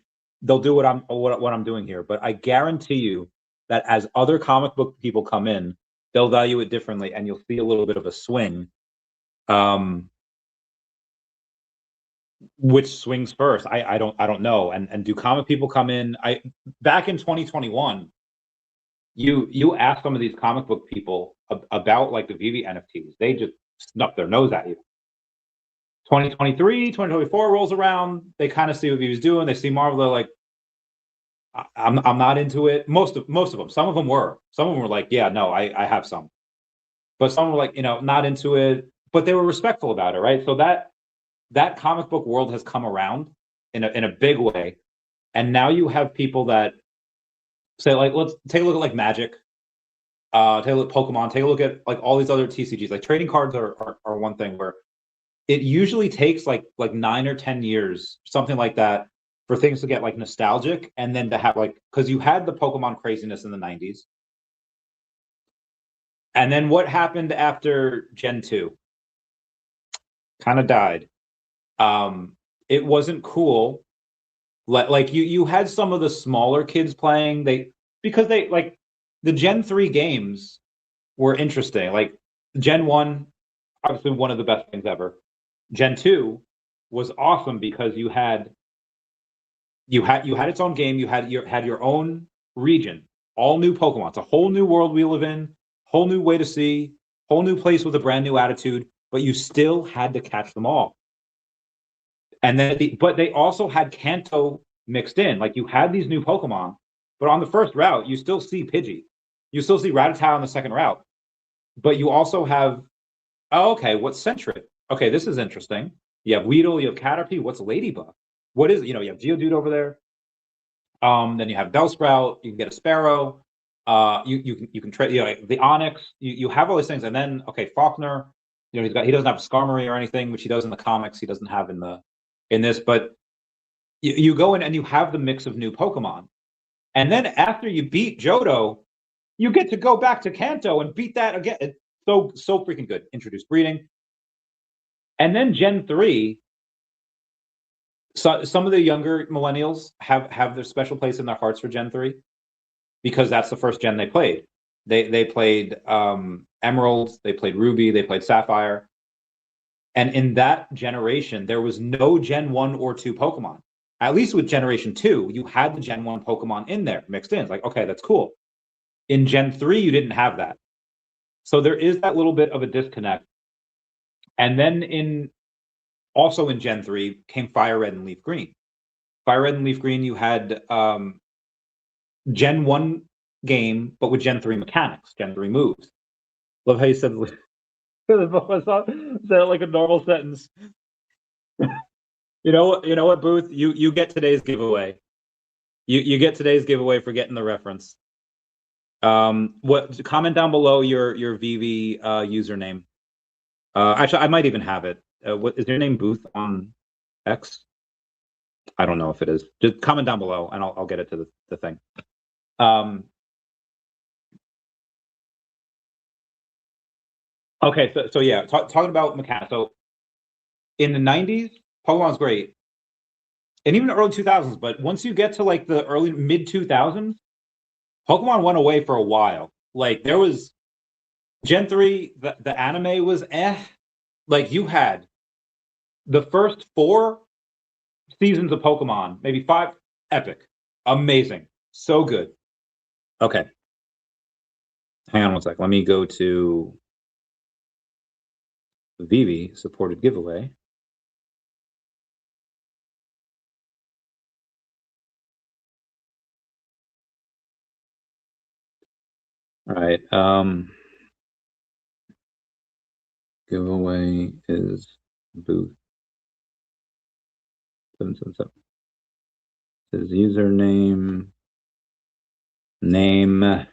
they'll do what I'm doing here. But I guarantee you that as other comic book people come in, they'll value it differently, and you'll see a little bit of a swing. Which swings first? I don't know. And do comic people come in? Back in 2021, you ask some of these comic book people about like the VeVe NFTs, they just snuck their nose at you. 2023, 2024 rolls around, they kind of see what VeVe's doing, they see Marvel, they're like, I'm not into it. Most of them. Some of them were like, yeah, no, I have some. But some were like, not into it, but they were respectful about it, right? So that comic book world has come around in a big way. And now you have people that say, like, let's take a look at like Magic, take a look at Pokemon, take a look at like all these other TCGs. Like trading cards are one thing where it usually takes like 9 or 10 years, something like that, for things to get like nostalgic, and then to have like, because you had the Pokemon craziness in the 90s. And then what happened after Gen 2? Kind of died. It wasn't cool. Like you had some of the smaller kids playing, because they like the Gen 3 games were interesting. Like Gen 1, obviously one of the best things ever. Gen 2 was awesome because you had its own game, you had your own region, all new Pokemon. It's a whole new world we live in, whole new way to see, whole new place with a brand new attitude, but you still had to catch them all. And then, but they also had Kanto mixed in. Like you had these new Pokemon, but on the first route, you still see Pidgey, you still see Rattata on the second route, but you also have, oh, okay, what's Sentret? Okay, this is interesting. You have Weedle, you have Caterpie. What's Ladybug? What is it? You have Geodude over there. Then you have Bellsprout. You can get a Sparrow. You can trade. The Onyx. You have all these things, and then okay, Faulkner. He doesn't have Skarmory or anything, which he does in the comics. He doesn't have in this, but you go in and you have the mix of new Pokemon, and then after you beat Johto, you get to go back to Kanto and beat that again. It's so freaking good. Introduce breeding, and then Gen 3. So some of the younger millennials have their special place in their hearts for Gen 3 because that's the first gen they played. They played Emerald, they played Ruby, they played Sapphire. And in that generation, there was no Gen 1 or 2 Pokemon. At least with Generation 2, you had the Gen 1 Pokemon in there, mixed in. It's like, okay, that's cool. In Gen 3, you didn't have that. So there is that little bit of a disconnect. And then also in Gen 3 came Fire Red and Leaf Green. Fire Red and Leaf Green, you had Gen 1 game, but with Gen 3 mechanics, Gen 3 moves. Love how you said it like a normal sentence. You know what, Booth? You get today's giveaway. You get today's giveaway for getting the reference. What? Comment down below your VeVe username. Actually, I might even have it. What is your name? Booth on X? I don't know if it is. Just comment down below, and I'll get it to the thing. Okay, so yeah, talking about mechanics. So in the 90s, Pokemon's great, and even the early 2000s. But once you get to like the early mid 2000s, Pokemon went away for a while. Like there was Gen 3, the anime was like you had the first 4 seasons of Pokemon, maybe 5, epic, amazing, so good. Okay, hang on one sec. Let me go to VeVe supported giveaway. All right. Giveaway is Booth 777. His username, name.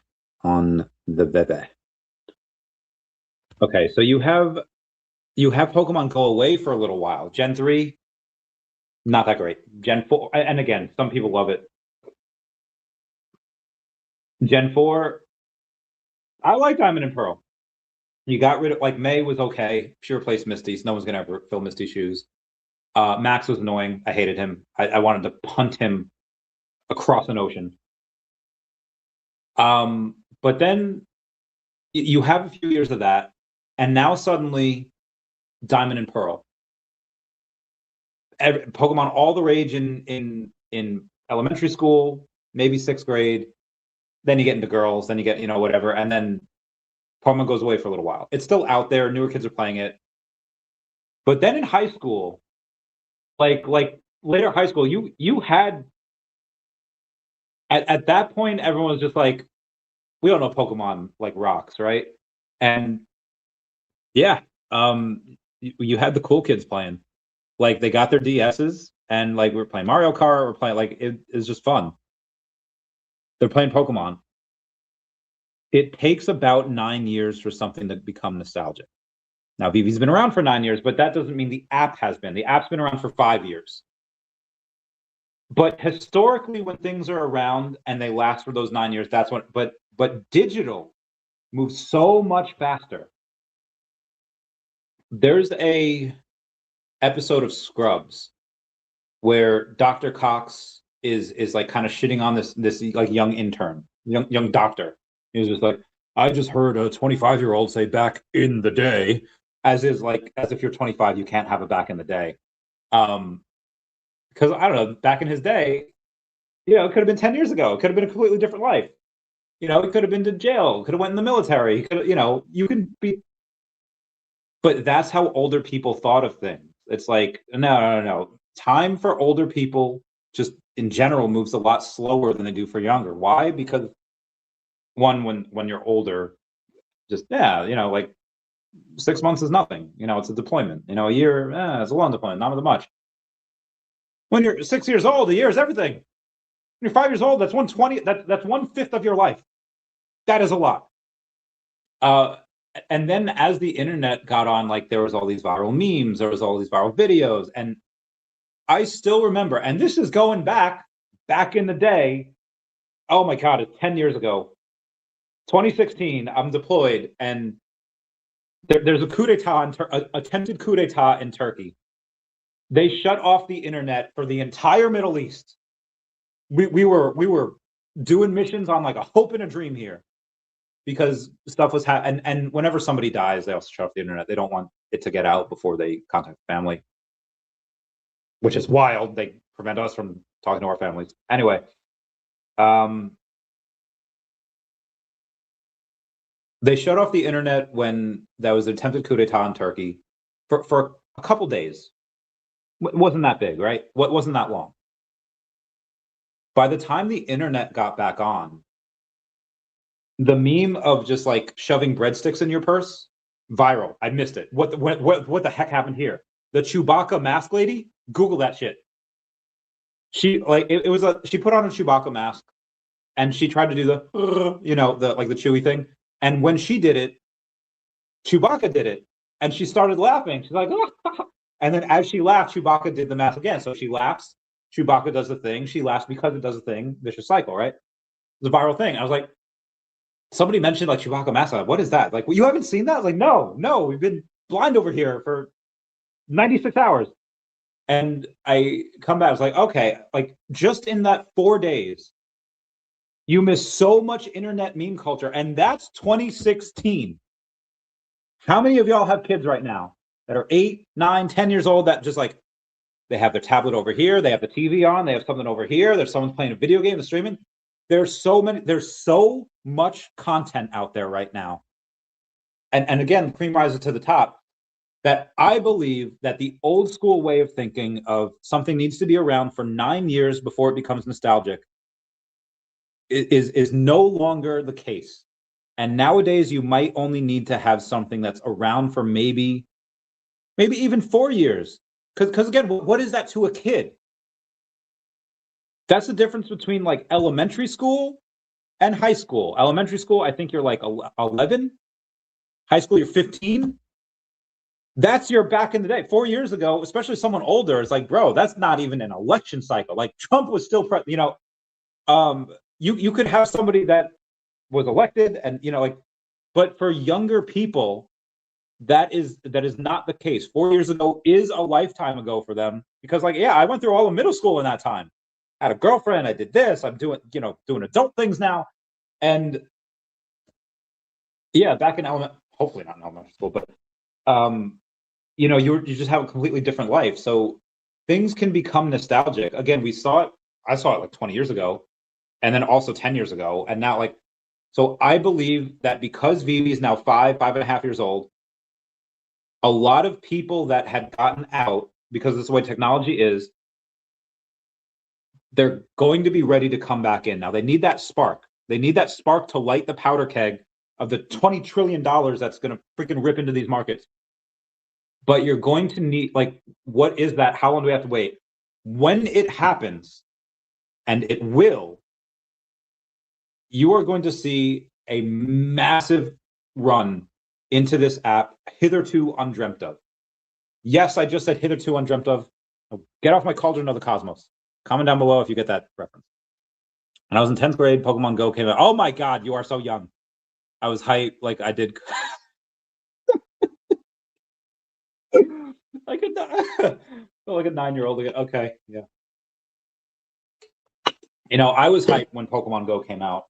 on the VeVe. Okay, so you have Pokemon go away for a little while. Gen 3, not that great. Gen 4, and again, some people love it. Gen 4, I like Diamond and Pearl. You got rid of, like, May was okay. She replaced Misty, so no one's gonna ever fill Misty's shoes. Max was annoying. I hated him. I wanted to punt him across an ocean. But then you have a few years of that, and now suddenly Diamond and Pearl. Pokemon all the rage in elementary school, maybe 6th grade. Then you get into girls, then you get, whatever, and then Pokemon goes away for a little while. It's still out there. Newer kids are playing it. But then in high school, like later high school, you had at that point, everyone was just like, we don't know Pokemon like rocks, right? And yeah, you had the cool kids playing. Like, they got their DSs, and like we were playing Mario Kart, we're playing, like, it's just fun. They're playing Pokemon. It takes about 9 years for something to become nostalgic. Now, VeVe's been around for 9 years, but that doesn't mean the app has been. The app's been around for 5 years. But historically, when things are around and they last for those 9 years, that's when. But digital moves so much faster. There's a episode of Scrubs where Dr. Cox is like kind of shitting on this like young intern, young doctor. He's just like, I just heard a 25-year-old say back in the day, as if you're 25, you can't have a back in the day. Because I don't know, back in his day, it could have been 10 years ago. It could have been a completely different life. He could have been to jail, could have went in the military. You can be. But that's how older people thought of things. It's like, no. Time for older people just in general moves a lot slower than they do for younger. Why? Because when you're older, just like 6 months is nothing. It's a deployment. A year, it's a long deployment, not that much. When you're 6 years old, a year is everything. When you're 5 years old, that's 1/20. That's 1/5 of your life. That is a lot. And then as the internet got on, like, there was all these viral memes, there was all these viral videos, and I still remember, and this is going back in the day. Oh my God, it's 10 years ago. 2016, I'm deployed, and there's a coup d'etat, attempted coup d'etat in Turkey. They shut off the internet for the entire Middle East. We were doing missions on like a hope and a dream here, because stuff was happening. And whenever somebody dies, they also shut off the internet. They don't want it to get out before they contact family, which is wild. They prevent us from talking to our families. Anyway, they shut off the internet when there was an attempted coup d'etat in Turkey for a couple days. It wasn't that big, right? What wasn't that long? By the time the internet got back on, the meme of just like shoving breadsticks in your purse, viral. I missed it. What the heck happened here? The Chewbacca mask lady? Google that shit. She she put on a Chewbacca mask, and she tried to do the the Chewy thing. And when she did it, Chewbacca did it, and she started laughing. She's like, oh. And then as she laughed, Chewbacca did the mask again. So she laughs, Chewbacca does the thing, she laughs because it does the thing, vicious cycle, right? It's a viral thing. I was like, somebody mentioned like Chewbacca mask. Like, what is that? Like, well, you haven't seen that? Like, no, we've been blind over here for 96 hours. And I come back, I was like, okay, like just in that 4 days, you miss so much internet meme culture. And that's 2016. How many of y'all have kids right now that are 8, 9, 10 years old that just like, they have their tablet over here, they have the TV on, they have something over here, there's someone playing a video game, they're streaming. There's so much content out there right now. And again, cream rises to the top, that I believe that the old school way of thinking of something needs to be around for 9 years before it becomes nostalgic is no longer the case. And nowadays you might only need to have something that's around for maybe even 4 years. Because again, what is that to a kid? That's the difference between like elementary school and high school. Elementary school, I think you're like 11. High school, you're 15. That's your back in the day. 4 years ago, especially someone older, it's like, bro, that's not even an election cycle. Like Trump was still, you could have somebody that was elected and, like, but for younger people, that is not the case. 4 years ago is a lifetime ago for them because, like, yeah, I went through all of middle school in that time. I had a girlfriend. I did this. I'm doing adult things now, and yeah, back in hopefully not in elementary school, but you just have a completely different life. So things can become nostalgic. Again, I saw it like 20 years ago, and then also 10 years ago, and now like. So I believe that because VeVe is now 5.5 years old, a lot of people that had gotten out because this is the way technology is, they're going to be ready to come back in. Now they need that spark. They need that spark to light the powder keg of the $20 trillion that's going to freaking rip into these markets. But you're going to need, like, what is that? How long do we have to wait? When it happens, and it will, you are going to see a massive run into this app hitherto undreamt of. Yes, I just said hitherto undreamt of. Get off my cauldron of the cosmos. Comment down below if you get that reference. When I was in 10th grade, Pokemon Go came out. Oh my God, you are so young. I was hyped, like I did. like a 9-year-old. Okay, yeah. I was hyped when Pokemon Go came out,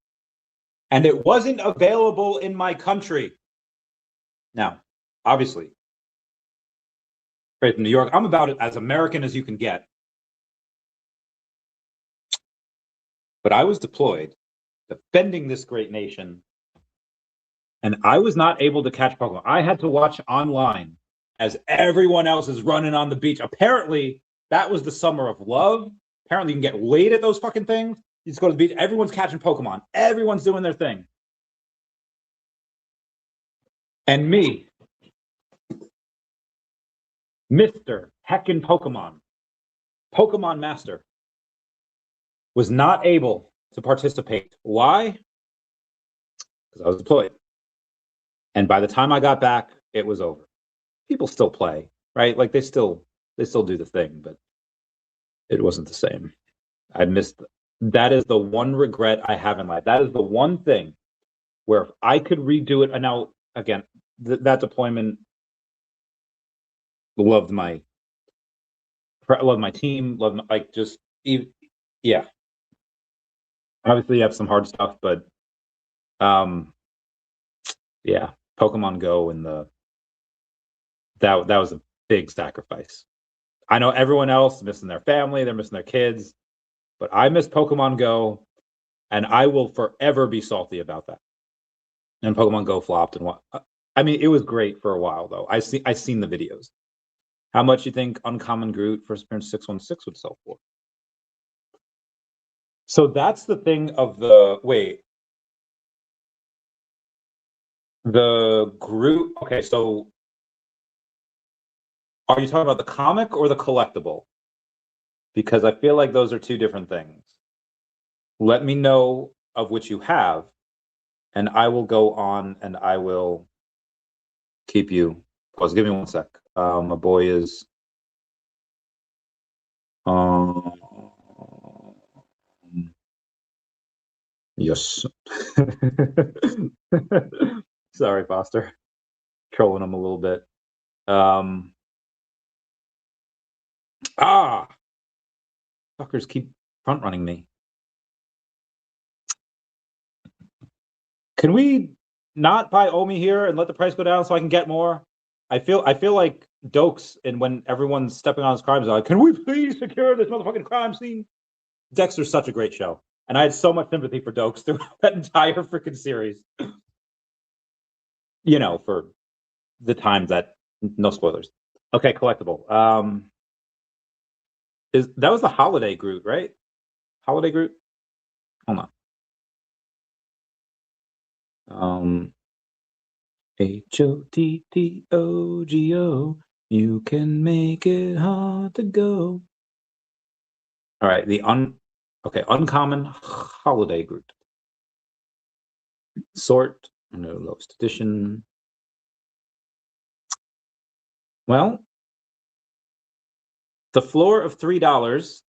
and it wasn't available in my country. Now, obviously, straight from New York, I'm about as American as you can get. But I was deployed, defending this great nation, and I was not able to catch Pokemon. I had to watch online as everyone else is running on the beach. Apparently, that was the summer of love. Apparently, you can get laid at those fucking things. You just go to the beach. Everyone's catching Pokemon. Everyone's doing their thing. And me, Mr. Heckin' Pokemon Master, was not able to participate. Why? Because I was deployed. And by the time I got back, it was over. People still play, right? Like they still do the thing, but it wasn't the same. I missed. That is the one regret I have in life. That is the one thing where if I could redo it. And now, again, that deployment, loved my team, yeah. Obviously, you have some hard stuff, but yeah, Pokemon Go and that was a big sacrifice. I know everyone else is missing their family, they're missing their kids, but I miss Pokemon Go, and I will forever be salty about that. And Pokemon Go flopped, and what? I mean, it was great for a while though. I seen the videos. How much you think Uncommon Groot First Appearance 616 would sell for? So that's the thing of the Groot. Okay, so are you talking about the comic or the collectible? Because I feel like those are two different things. Let me know of which you have, and I will go on and I will keep you. Pause. Give me 1 sec. My boy is. Yes. Sorry, Foster. Trolling him a little bit. Fuckers keep front running me. Can we not buy OMI here and let the price go down so I can get more? I feel like Dokes, and when everyone's stepping on his crime zone, like, can we please secure this motherfucking crime scene? Dexter's such a great show, and I had so much sympathy for Dokes throughout that entire freaking series. For the times that, no spoilers. Okay, collectible. That was the Holiday Groot, right? Holiday Groot. Hold on. HOTTOGO. You can make it hard to go. All right, uncommon Holiday Groot. Sort, no lowest edition. Well, the floor of $3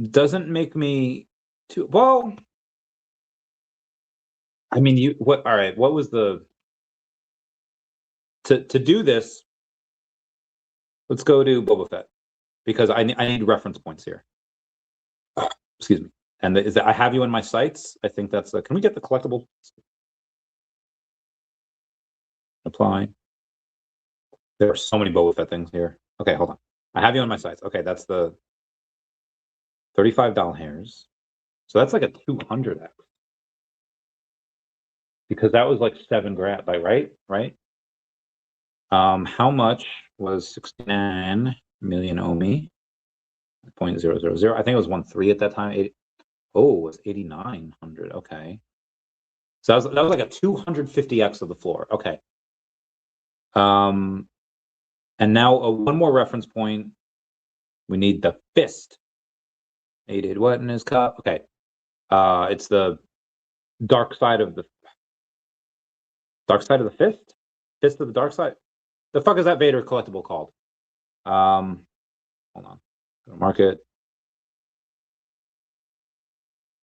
doesn't make me too well. I mean, you what? All right, what was the to do this? Let's go to Boba Fett because I need reference points here. Excuse me. And is that I have you in my sights? I think that's can we get the collectible? Apply. There are so many Boba Fett things here. Okay, hold on. I have you on my sights. Okay, that's the $35 hairs. So that's like a 200x. Because that was like 7 grand, right? How much was 69 million OMI? 0.000. I think it was 1.3 at that time. It was 8,900. Okay. So that was like a 250x of the floor. Okay. And now one more reference point. We need the fist. He did what in his cup? Okay. It's the dark side of the fist? Fist of the dark side? The fuck is that Vader collectible called? Hold on. Market.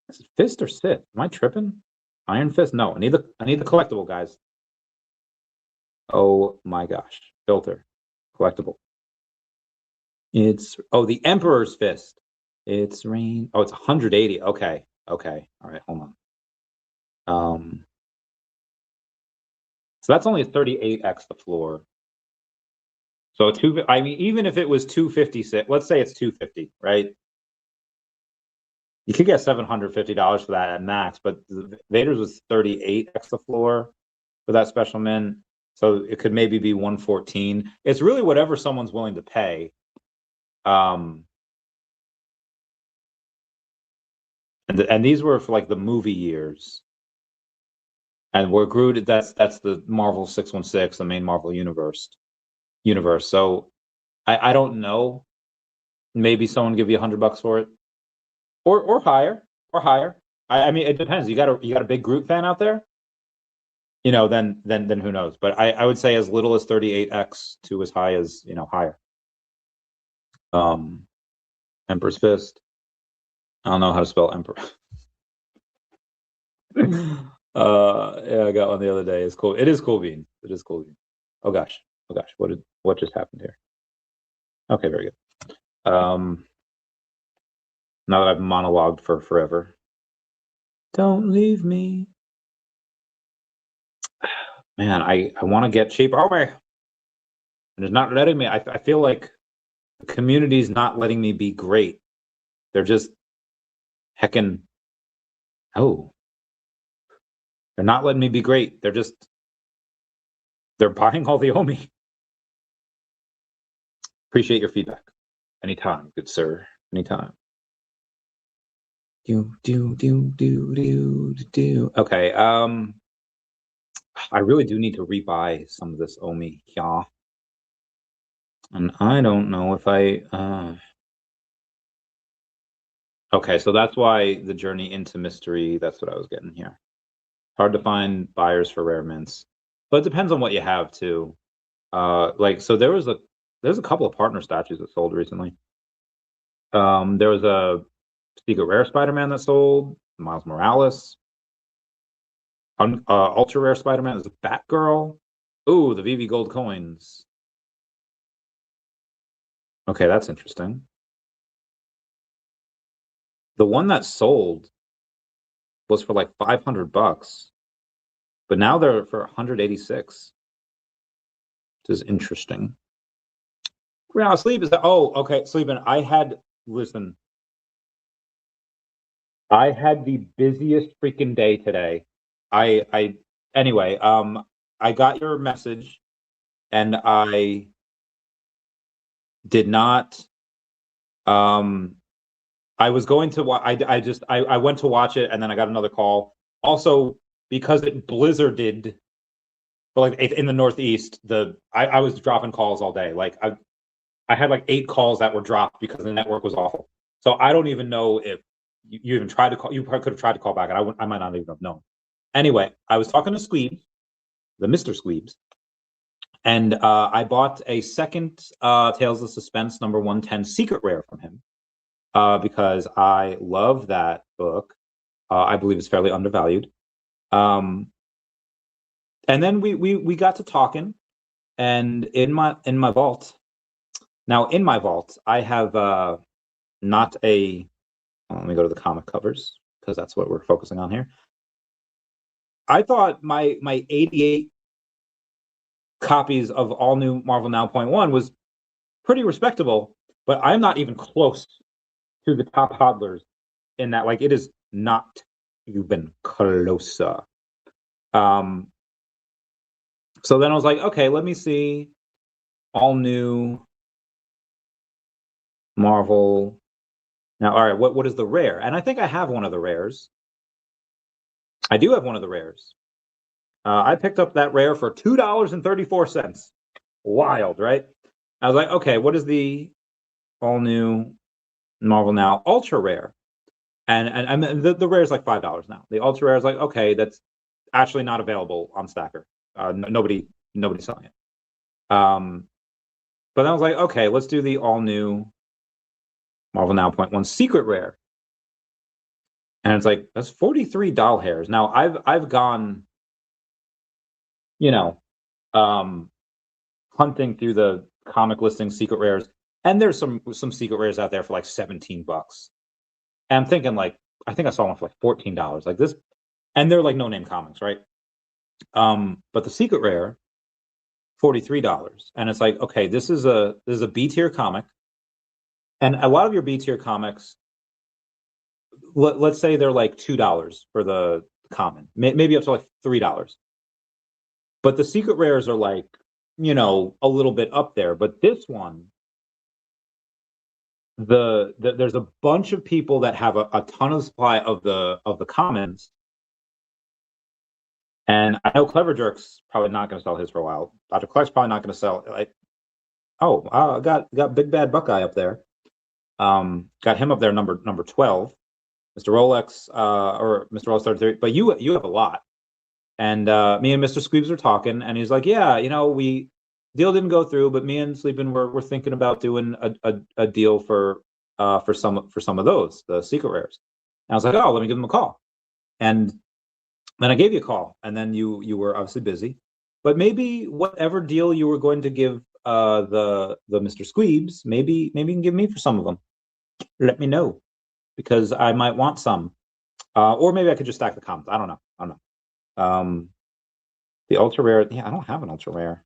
Is it fist or Sith? Am I tripping? Iron Fist? No, I need the collectible, guys. Oh my gosh. Filter. Collectible. It's the Emperor's Fist. It's rain. Oh, it's 180. Okay. All right, hold on. So that's only 38x the floor. So I mean, even if it was 250, let's say it's 250, right? You could get $750 for that at max, but Vader's was 38x the floor for that special min. So it could maybe be 114. It's really whatever someone's willing to pay. And these were for like the movie years. And we're Groot, that's the Marvel 616, the main Marvel universe. So I don't know. Maybe someone give you $100 for it. Or higher. I mean, it depends. You got a big Groot fan out there? You know, then who knows? But I would say as little as 38x to as high as, higher. Emperor's Fist. I don't know how to spell Emperor. Yeah, I got one the other day. It's cool. It is cool bean. Oh gosh. What just happened here? Okay, very good. Now that I've monologued for forever. Don't leave me. Man, I want to get cheap. And it's not letting me. I feel like the community's not letting me be great. They're just heckin'. Oh. They're not letting me be great. They're buying all the OMI. Appreciate your feedback. Anytime, good sir. Anytime. Okay. I really do need to rebuy some of this OMI. Yeah. And I don't know if okay, so that's why the journey into mystery, that's what I was getting here. Hard to find buyers for rare mints. But it depends on what you have too. So there's a couple of partner statues that sold recently. There was a secret rare Spider-Man that sold, Miles Morales. Ultra rare Spider-Man is a Batgirl. Ooh, the VeVe gold coins. Okay, that's interesting. The one that sold was for like $500, but now they're for 186. This is interesting. Yeah, sleep is that. Oh, okay, sleeping. I had the busiest freaking day today. Anyway, I got your message, and I did not. I was going to watch. I went to watch it, and then I got another call. Also, because it blizzarded, but like in the Northeast, I was dropping calls all day. Like I had like 8 calls that were dropped because the network was awful. So I don't even know if you even tried to call. You probably could have tried to call back, and I might not even have known. Anyway, I was talking to Squeebs, the Mr. Squeebs, and I bought a second Tales of Suspense number 110 secret rare from him because I love that book. I believe it's fairly undervalued. And then we got to talking, and in my vault. Now in my vault, I have not a. Well, let me go to the comic covers because that's what we're focusing on here. I thought my 88 copies of All New Marvel Now .1 was pretty respectable, but I'm not even close to the top hodlers in that. Like, it is not even closer. So then I was like, okay, let me see All New Marvel. Now, all right, what is the rare? And I think I have one of the rares. I do have one of the rares. I picked up that rare for $2.34. Wild, right? I was like, okay, what is the All New Marvel Now Ultra Rare? And the rare is like $5 now. The Ultra Rare is like, okay, that's actually not available on Stacker. Nobody's selling it. But then I was like, okay, let's do the All New Marvel Now .1 Secret Rare. And it's like, that's 43 doll hairs. Now I've gone, you know, hunting through the comic listing secret rares, and there's some secret rares out there for like $17. And I'm thinking, like, I think I saw one for like $14, like this, and they're like no name comics, right? But the secret rare, $43, and it's like, okay, this is a B tier comic, and a lot of your B tier comics, let's say they're like $2 for the common, maybe up to like $3, but the secret rares are like, you know, a little bit up there. But this one, there's a bunch of people that have a ton of supply of the commons, and I know Clever Jerk's probably not going to sell his for a while. Dr. Clark's probably not going to sell. Like, oh, got Big Bad Buckeye up there. Got him up there, number 12. Mr. Rolex, or Mr. Rolex 33. But you have a lot. And me and Mr. Squeebs were talking, and he's like, yeah, you know, deal didn't go through, but me and Sleepin we're thinking about doing a deal for some of those, the secret rares. And I was like, oh, let me give him a call. And then I gave you a call, and then you were obviously busy. But maybe whatever deal you were going to give the Mr. Squeebs, maybe you can give me for some of them. Let me know, because I might want some. Or maybe I could just stack the comments. I don't know. The ultra rare, yeah, I don't have an ultra rare.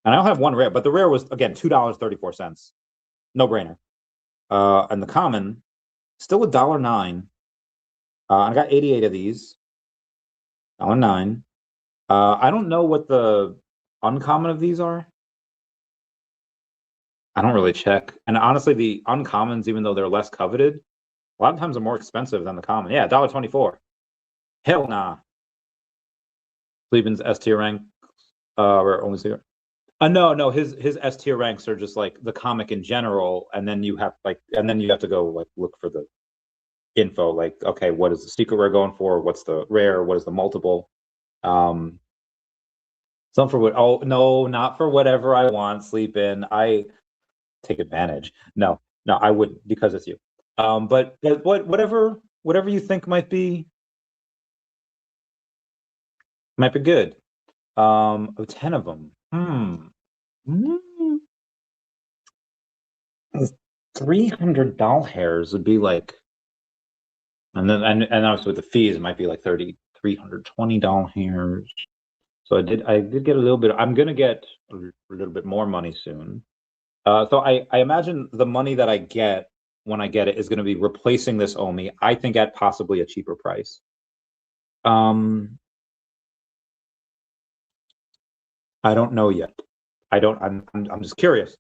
And I don't have one rare, but the rare was, again, $2.34. No brainer. And the common, still $1.09. I got 88 of these. $1.09. I don't know what the uncommon of these are. I don't really check. And honestly, the uncommons, even though they're less coveted, a lot of times are more expensive than the common. Yeah, $1.24. Hell nah. Sleepin's S tier rank, or only secret. No, his S tier ranks are just like the comic in general, and then you have to go like look for the info, like, okay, what is the secret rare going for? What's the rare? What is the multiple? Some for what? Oh no, not for whatever I want. Sleepin, I take advantage. No, I wouldn't, because it's you. But whatever you think might be good. 10 of them. 300 doll hairs would be like, and obviously with the fees, it might be like 320 doll hairs. So I did get a little bit. I'm gonna get a little bit more money soon. So I imagine the money that I get when I get it is going to be replacing this OMI, I think, at possibly a cheaper price. I don't know yet. I'm just curious.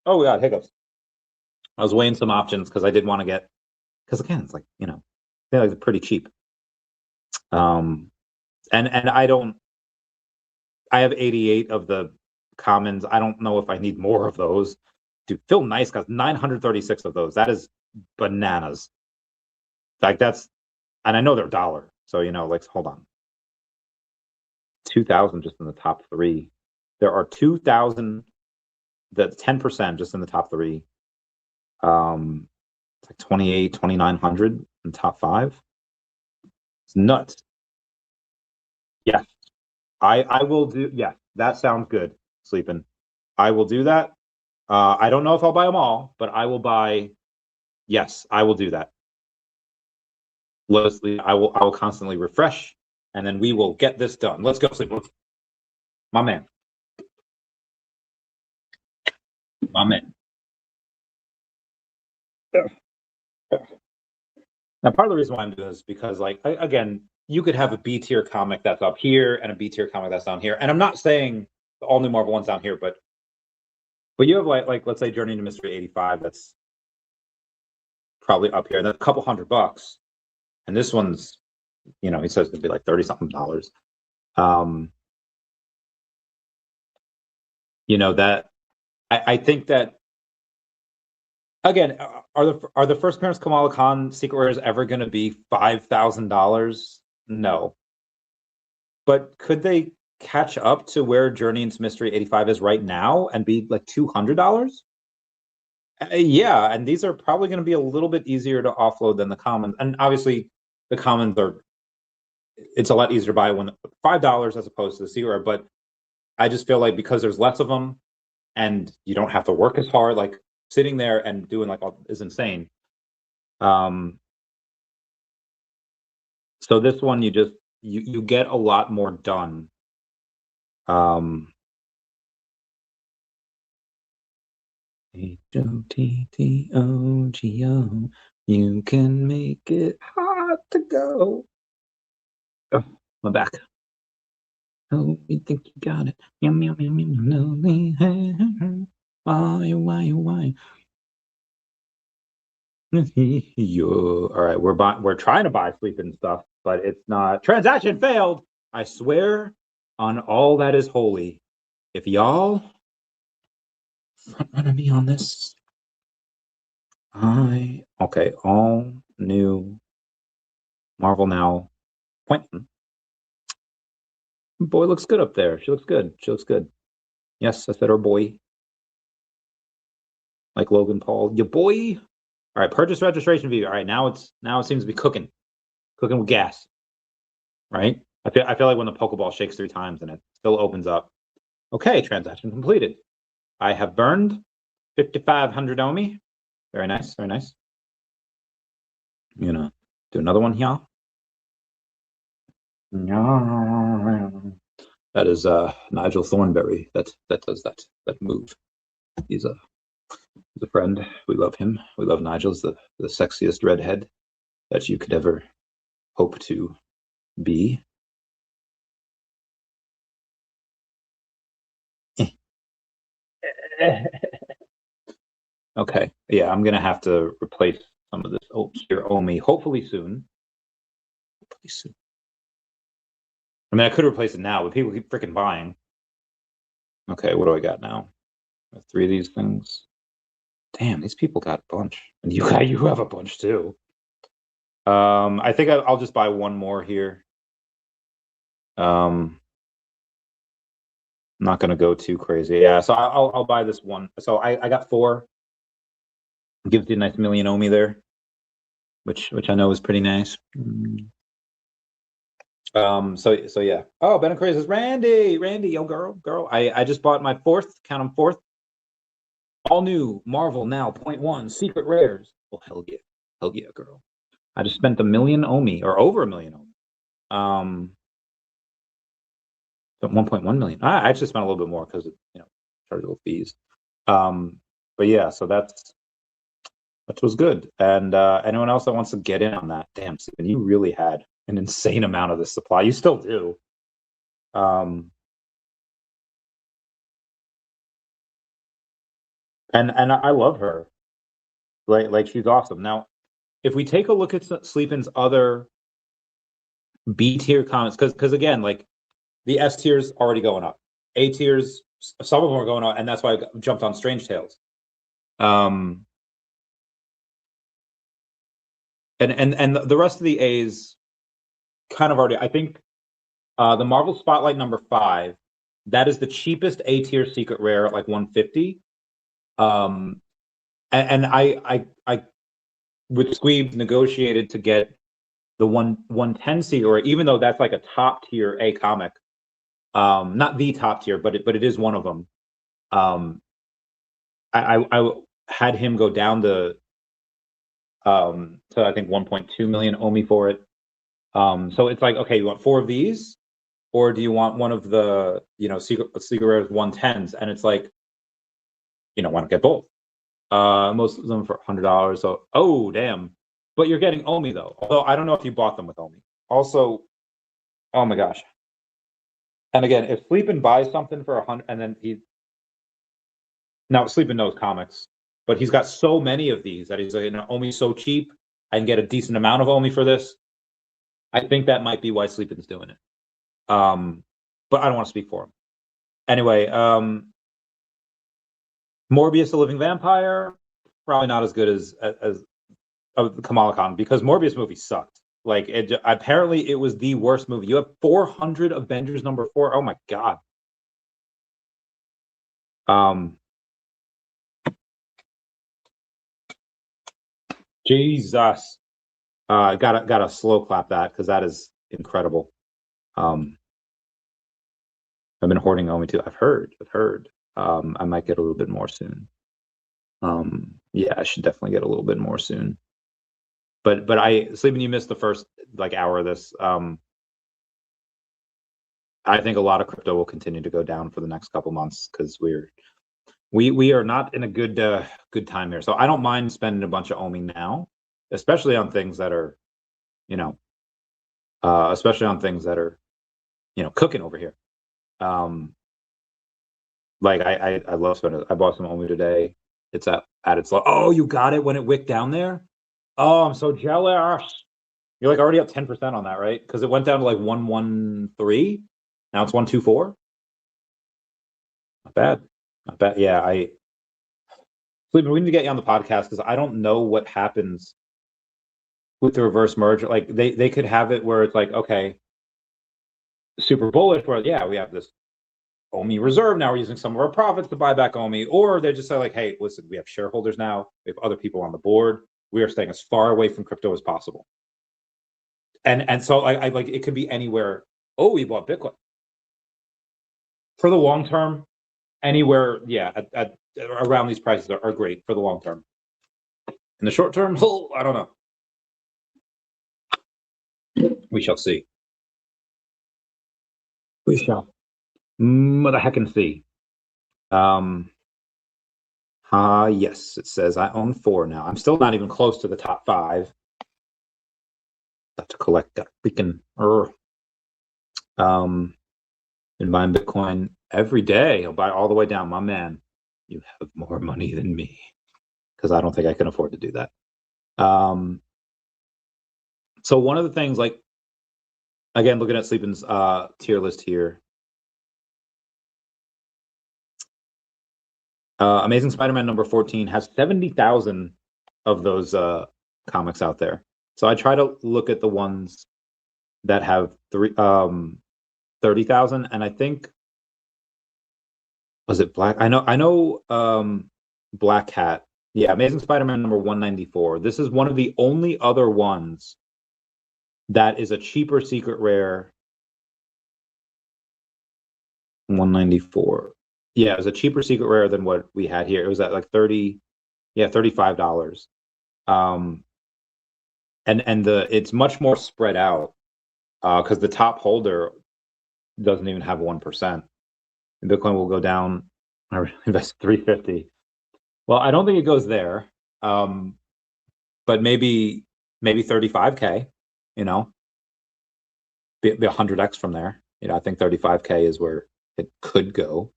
Oh, we got hiccups. I was weighing some options because I did want to get, because again, it's like, you know, they're like pretty cheap. And I have 88 of the commons. I don't know if I need more of those. Dude, feel nice, because 936 of those. That is bananas. Like, that's, and I know they're $1. So, you know, like, hold on. 2,000 just in the top 3. There are 2,000, that's 10% just in the top 3. It's like 2,900 in the top 5. It's nuts. Yes, I will do. Yeah, that sounds good. Sleeping, I will do that. I don't know if I'll buy them all, but I will buy. Yes, I will do that. Leslie, I will constantly refresh, and then we will get this done. Let's go, Sleep. My man. My man. Now, part of the reason why I'm doing this is because, like, again, you could have a B tier comic that's up here and a B tier comic that's down here. And I'm not saying the all new Marvel one's down here, but you have like let's say Journey into Mystery 85, that's probably up here, and that's a couple $100. And this one's, you know, he says it'd be like $30-something. You know, that I think that, again, are the first appearance Kamala Khan Secret Rares ever going to be $5,000? No. But could they catch up to where Journey into Mystery 85 is right now and be like $200? Yeah, and these are probably going to be a little bit easier to offload than the commons. And obviously, the commons are, it's a lot easier to buy when $5 as opposed to the Secret Rare. But I just feel like because there's less of them and you don't have to work as hard, like sitting there and doing like all is insane. So this one, you just you get a lot more done. HOTTOGO, you can make it hard to go. Oh, my back. Oh, you think you got it? Meow, meow, meow, meow, meow. Why? Yo, all right, we're trying to buy sleeping stuff, but it's not. Transaction failed. I swear on all that is holy, if y'all front running me on this, okay, all new Marvel Now. Quentin, boy looks good up there. She looks good. Yes, I said her boy. Like Logan Paul, your boy. All right, purchase registration view. All right, now it seems to be cooking with gas. Right? I feel like when the Pokeball shakes 3 times and it still opens up. Okay, transaction completed. I have burned 5,500 OMI. Very nice, very nice. I'm gonna do another one here. That is Nigel Thornberry that does that move. He's a friend. We love him. We love Nigel's the sexiest redhead that you could ever hope to be. Okay, yeah, I'm gonna have to replace some of this OMI hopefully soon. I mean, I could replace it now, but people keep freaking buying. Okay, what do I got now? 3 of these things. Damn, these people got a bunch, and you have a bunch too. I think I'll just buy one more here. I'm not gonna go too crazy. Yeah, so I'll buy this one. So I got 4. Gives you a nice million OMI there, which I know is pretty nice. So yeah. Oh, Ben and Crazy says Randy, yo, girl. I just bought my 4th, count them 4th. All new Marvel Now 0.1 Secret Rares. Oh, hell yeah, girl. I just spent 1 million OMI, or over 1 million OMI. But 1.1 million. I actually spent a little bit more because of, chargeable fees. But yeah, so that was good. And anyone else that wants to get in on that, damn, Stephen, you really had an insane amount of this supply. You still do. And I love her. Like she's awesome. Now, if we take a look at Sleepin's other B tier comments, because again, like the S tier's already going up. A tiers, some of them are going up, and that's why I jumped on Strange Tales. And the rest of the A's kind of already, I think The Marvel Spotlight number 5. That is the cheapest A tier secret rare at like 150. And I with Squeebs negotiated to get the 110 secret rare, even though that's like a top tier A comic. Not the top tier, but it is one of them. I had him go down to I think 1.2 million OMI for it. So it's like, okay, you want 4 of these, or do you want one of the, you know, secret rares 110s? And it's like, you know, why not get both? Most of them for $100. So, oh damn! But you're getting OMI though. Although I don't know if you bought them with OMI. Also, oh my gosh! And again, if Sleepin buys something for 100, and then now Sleepin knows comics, but he's got so many of these that he's like, you know, OMI's so cheap, I can get a decent amount of OMI for this. I think that might be why Sleepin's doing it. But I don't want to speak for him. Anyway, Morbius the Living Vampire, probably not as good as Kamala Khan, because Morbius movie sucked. Like, apparently it was the worst movie. You have 400 Avengers number 4. Oh my god. Jesus. Gotta slow clap that, because that is incredible. I've been hoarding OMI too. I've heard. I might get a little bit more soon. Yeah, I should definitely get a little bit more soon. But Sleeping, you missed the first like hour of this. I think a lot of crypto will continue to go down for the next couple months, because we are not in a good time here. So I don't mind spending a bunch of OMI now, especially on things that are, you know, cooking over here. Like I love spending. I bought some OMI today. It's at its low. Oh, you got it when it wicked down there? Oh, I'm so jealous. You're like already up 10% on that, right? Because it went down to like 113. Now it's 124. Not bad. Yeah, Sleeping, we need to get you on the podcast, because I don't know what happens with the reverse merge. Like they could have it where it's like, okay, super bullish, where yeah, we have this OMI reserve, now we're using some of our profits to buy back OMI, or they just say like, hey, listen, we have shareholders now, we have other people on the board, we are staying as far away from crypto as possible. And so I like, it could be anywhere. Oh, we bought Bitcoin. For the long term, anywhere, yeah, at around these prices are great for the long term. In the short term, I don't know. We shall see. We shall. What the heck and see. Yes, it says I own 4 now. I'm still not even close to the top 5. Have to collect that freaking been buying Bitcoin every day. I'll buy all the way down. My man, you have more money than me, because I don't think I can afford to do that. So one of the things, like, again, looking at Sleepin's tier list here, Amazing Spider-Man number 14 has 70,000 of those comics out there. So I try to look at the ones that have 30,000, and I think, was it Black? I know Black Cat. Yeah, Amazing Spider-Man number 194. This is one of the only other ones that is a cheaper secret rare. 194. Yeah, it was a cheaper secret rare than what we had here. It was at like $35. And it's much more spread out, because the top holder doesn't even have 1%. Bitcoin will go down. I invest 350. Well, I don't think it goes there. But maybe 35K, you know, be 100x from there. You know, I think 35K is where it could go.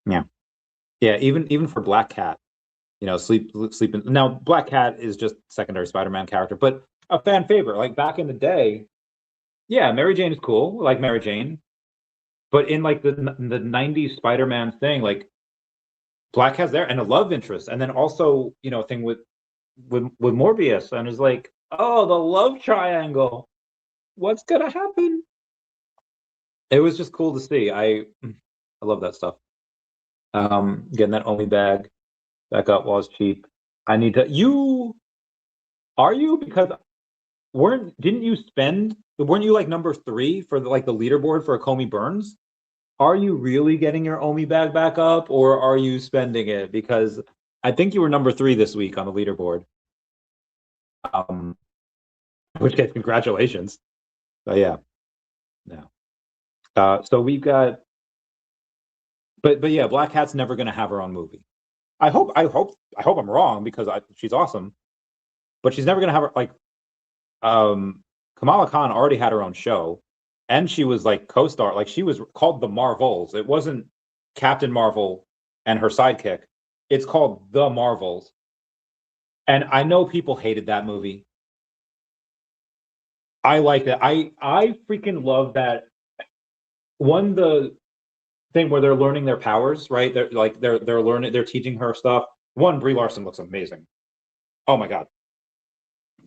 Yeah. Even for Black Cat, you know, sleeping. Now, Black Cat is just secondary Spider-Man character, but a fan favorite. Like back in the day, yeah, Mary Jane is cool. Like Mary Jane, but in like the 90s Spider-Man thing, like Black Cat's there and a love interest, and then also, you know, thing with Morbius, and it's like, oh, the love triangle. What's gonna happen? it was just cool to see. I love that stuff. Getting that OMI bag back up while it's cheap. I need to. Are you? Because didn't you weren't you like number 3 for the leaderboard for a Comey Burns? Are you really getting your OMI bag back up, or are you spending it? Because I think you were number 3 this week on the leaderboard. In which case, congratulations. But yeah, no. So we've got, but yeah, Black Cat's never going to have her own movie. I hope I'm wrong, because she's awesome, but she's never going to have her Kamala Khan already had her own show, and she was like co-star. Like, she was called The Marvels. It wasn't Captain Marvel and her sidekick. It's called The Marvels. And I know people hated that movie. I liked it. I freaking love that one, the thing where they're learning their powers, right? They're learning, they're teaching her stuff. One, Brie Larson looks amazing. Oh my God.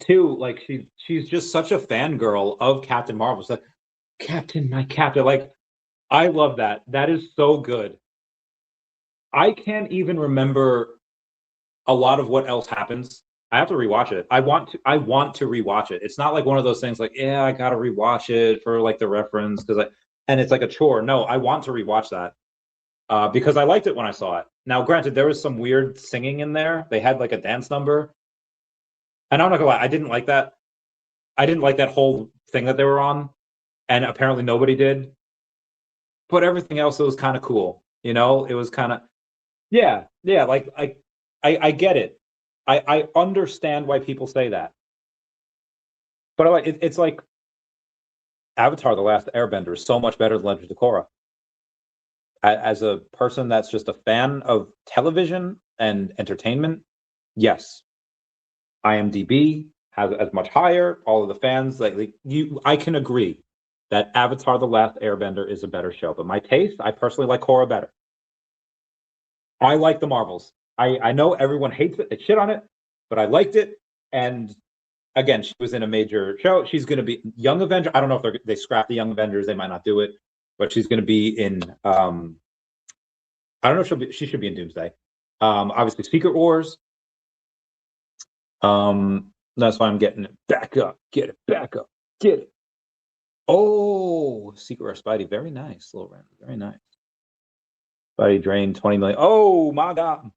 2, like, she's just such a fangirl of Captain Marvel. It's like, Captain, my captain. Like, I love that. That is so good. I can't even remember a lot of what else happens. I have to rewatch it. I want to rewatch it. It's not like one of those things like, yeah, I gotta rewatch it for like the reference, and it's like a chore. No, I want to rewatch that because I liked it when I saw it. Now, granted, there was some weird singing in there. They had like a dance number, and I'm not gonna lie, I didn't like that. I didn't like that whole thing that they were on, and apparently nobody did. But everything else, it was kind of cool. It was kind of, yeah. Like, I get it. I understand why people say that. But it's like Avatar: The Last Airbender is so much better than Legend of Korra. As a person that's just a fan of television and entertainment, yes, IMDb has as much higher. All of the fans, I can agree that Avatar: The Last Airbender is a better show. But my taste, I personally like Korra better. I like The Marvels. I know everyone hates it, they shit on it, but I liked it. And again, she was in a major show. She's going to be Young Avenger. I don't know if they scrap the Young Avengers. They might not do it, but she's going to be in. I don't know if she should be in Doomsday. Obviously, Secret Wars. That's why I'm getting it back up. Get it back up. Get it. Oh, Secret Wars Spidey. Very nice, little random. Very nice. Spidey drained 20 million. Oh my God.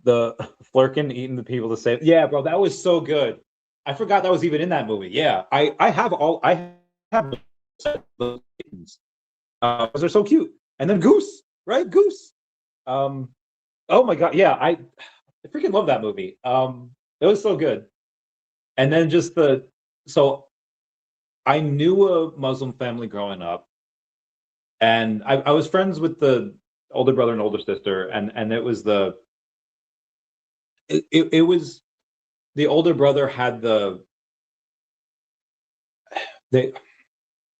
The Flurkin eating the people to save. Yeah, bro, that was so good. I forgot that was even in that movie. Yeah, I have those kittens. Because they're so cute. And then Goose, right? Goose. Oh my God, yeah, I freaking love that movie. It was so good. And then so I knew a Muslim family growing up, and I was friends with the older brother and older sister, and it was it was the older brother had this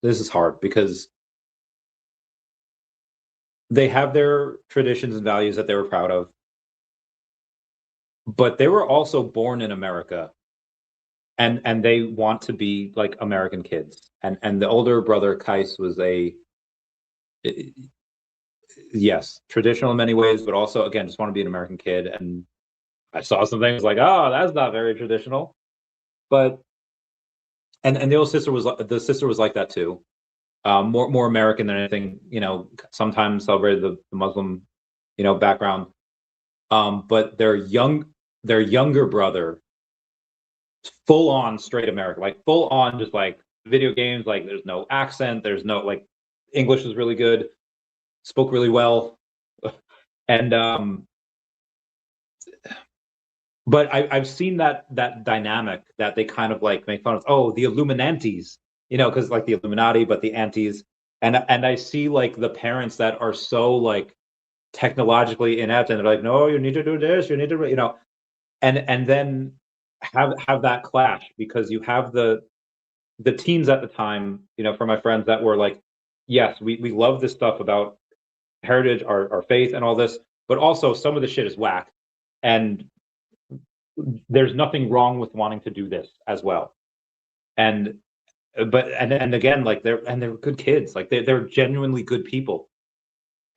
is hard because they have their traditions and values that they were proud of, but they were also born in America, and they want to be like American kids. And the older brother Kais was yes, traditional in many ways, but also, again, just want to be an American kid. And I saw some things like, oh, that's not very traditional. But and the sister was like that too. More American than anything, sometimes celebrated the Muslim, background. But their younger brother, full on straight American, like full on just like video games, like there's no accent, there's no like English is really good, spoke really well. And but I've seen that dynamic that they kind of like make fun of. Oh, the Illuminantes, because like the Illuminati, but the antis. And I see like the parents that are so like technologically inept, and they're like, no, you need to do this, you need to, and then have that clash, because you have the teens at the time, for my friends that were like, yes, we love this stuff about heritage, our faith, and all this, but also some of the shit is whack, and there's nothing wrong with wanting to do this as well. And but and again, like they're good kids, like they're genuinely good people.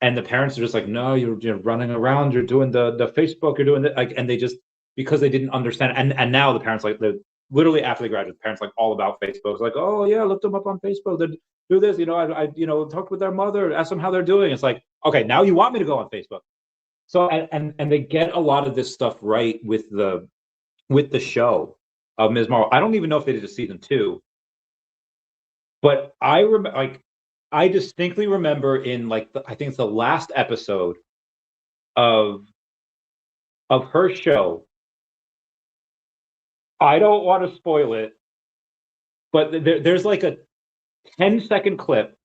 And the parents are just like, no, you're running around, you're doing the Facebook, you're doing the like, and they just, because they didn't understand. And now the parents, like, they're literally after they graduate, the parents like all about Facebook. It's like, oh yeah, look them up on Facebook. They do this, I talked with their mother, ask them how they're doing. It's like, okay, now you want me to go on Facebook. So and they get a lot of this stuff right with the show of Ms. Marvel. I don't even know if they did a season 2, but I remember, like, I distinctly remember in like I think it's the last episode of her show. I don't want to spoil it, but there's like a 10-second clip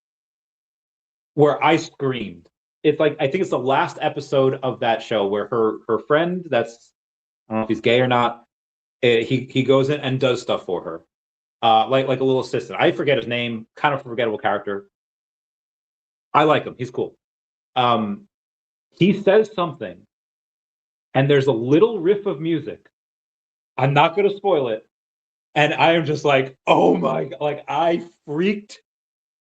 where I screamed. It's like, I think it's the last episode of that show where her friend, that's, I don't know if he's gay or not, he goes in and does stuff for her, like a little assistant. I forget his name, kind of a forgettable character. I like him. He's cool. He says something, and there's a little riff of music. I'm not going to spoil it. And I am just like, oh my God. Like, I freaked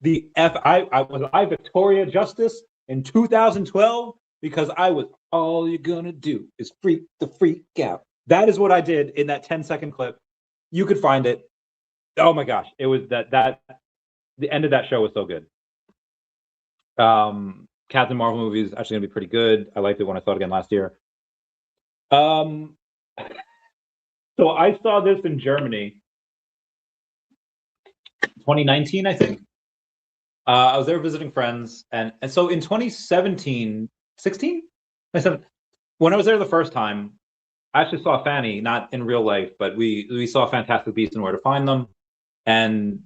the F. I Victoria Justice in 2012 because I was, all you're going to do is freak the freak out. That is what I did in that 10-second clip. You could find it. Oh my gosh. It was that the end of that show was so good. Captain Marvel movie is actually gonna be pretty good. I liked it when I saw it again last year. So I saw this in Germany, 2019, I think. I was there visiting friends, and so in 2017, 16, when I was there the first time, I actually saw Fanny, not in real life, but we saw Fantastic Beasts and Where to Find Them, and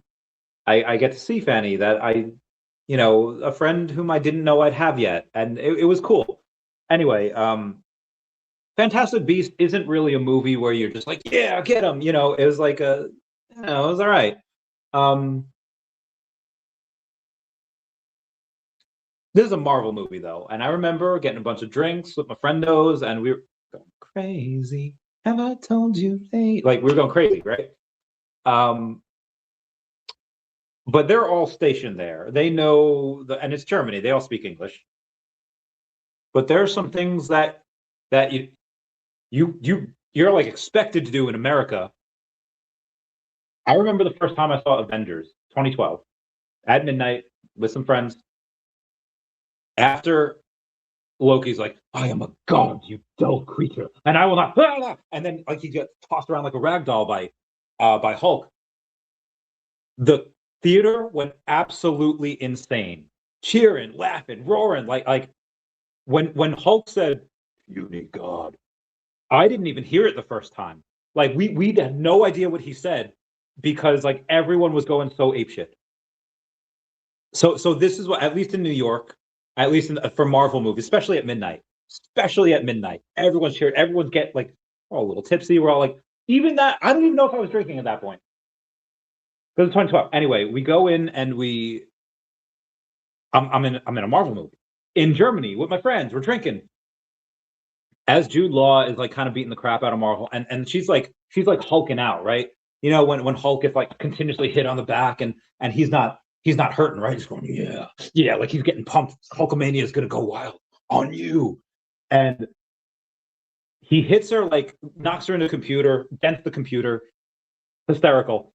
I get to see Fanny, that a friend whom I didn't know I'd have yet, and it was cool. Anyway, Fantastic Beast isn't really a movie where you're just like, yeah, get him. It was like it was all right. This is a Marvel movie though, and I remember getting a bunch of drinks with my friendos, and we were going crazy. Have I told you? Like, we were going crazy, right? But they're all stationed there. They know and it's Germany. They all speak English. But there are some things that you're like expected to do in America. I remember the first time I saw Avengers, 2012, at midnight with some friends. After Loki's like, I am a god, you dull creature, and I will not. And then like he gets tossed around like a rag doll by Hulk. The theater went absolutely insane, cheering, laughing, roaring. Like when Hulk said, "You need God," I didn't even hear it the first time. Like we had no idea what he said because like everyone was going so apeshit. So this is what, at least in New York, at least for Marvel movies, especially at midnight, everyone's cheering. Everyone's get like a little tipsy. We're all like, even that. I don't even know if I was drinking at that point. Because it's 2012. Anyway, we go in and I'm in a Marvel movie in Germany with my friends. We're drinking. As Jude Law is like kind of beating the crap out of Marvel, and she's like hulking out, right? When Hulk gets like continuously hit on the back, and he's not hurting, right? He's going, yeah, like he's getting pumped. Hulkamania is gonna go wild on you, and he hits her, like knocks her into the computer, dents the computer, hysterical,